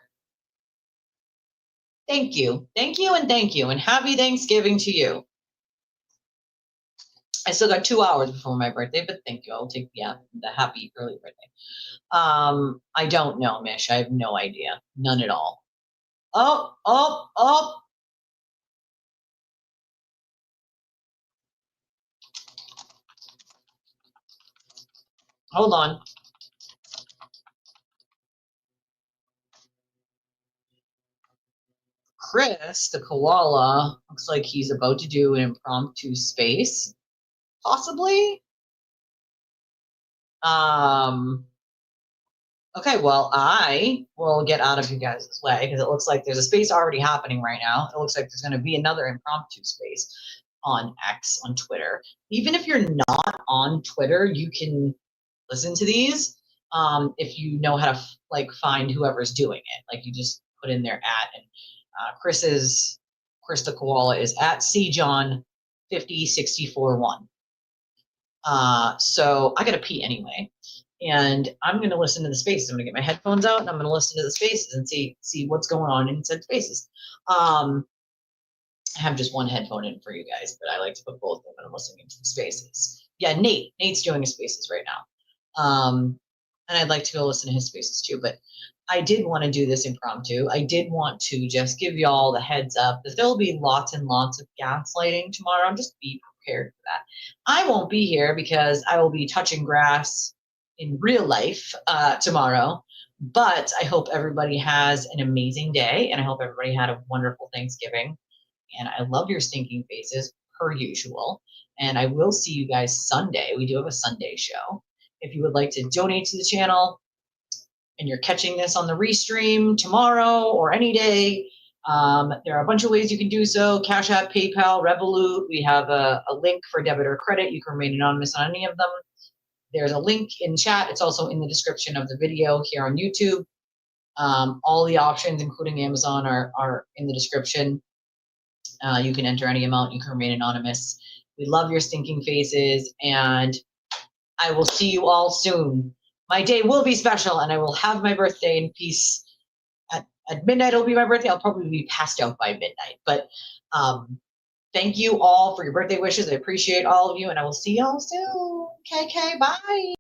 Thank you. Thank you and thank you. And happy Thanksgiving to you. I still got 2 hours before my birthday, but thank you. I'll take the happy early birthday. I don't know, Mish. I have no idea. None at all. Oh. Hold on. Chris, the koala, looks like he's about to do an impromptu space, possibly. Okay, well, I will get out of you guys' way because it looks like there's a space already happening right now. It looks like there's going to be another impromptu space on X, on Twitter. Even if you're not on Twitter, you can listen to these if you know how to find whoever's doing it. Like you just put in their @ and Chris the koala is at cjohn50641. So I gotta pee anyway, and I'm gonna listen to the spaces. I'm gonna get my headphones out and I'm gonna listen to the spaces and see what's going on in said spaces. I have just one headphone in for you guys, but I like to put both of them when I'm listening into the spaces. Yeah, Nate's doing his spaces right now. And I'd like to go listen to his spaces too, but I did want to do this impromptu. I did want to just give you all the heads up that there'll be lots and lots of gaslighting tomorrow. Just be prepared for that. I won't be here because I will be touching grass in real life tomorrow. But I hope everybody has an amazing day, and I hope everybody had a wonderful Thanksgiving. And I love your stinking faces, per usual. And I will see you guys Sunday. We do have a Sunday show. If you would like to donate to the channel, and you're catching this on the restream tomorrow or any day, there are a bunch of ways you can do so. Cash App, PayPal, Revolut. We have a link for debit or credit. You can remain anonymous on any of them. There's a link in chat. It's also in the description of the video here on YouTube. All the options, including Amazon, are in the description. You can enter any amount. You can remain anonymous. We love your stinking faces, and I will see you all soon. My day will be special, and I will have my birthday in peace. At midnight, it'll be my birthday. I'll probably be passed out by midnight. But thank you all for your birthday wishes. I appreciate all of you, and I will see y'all soon. KK, bye.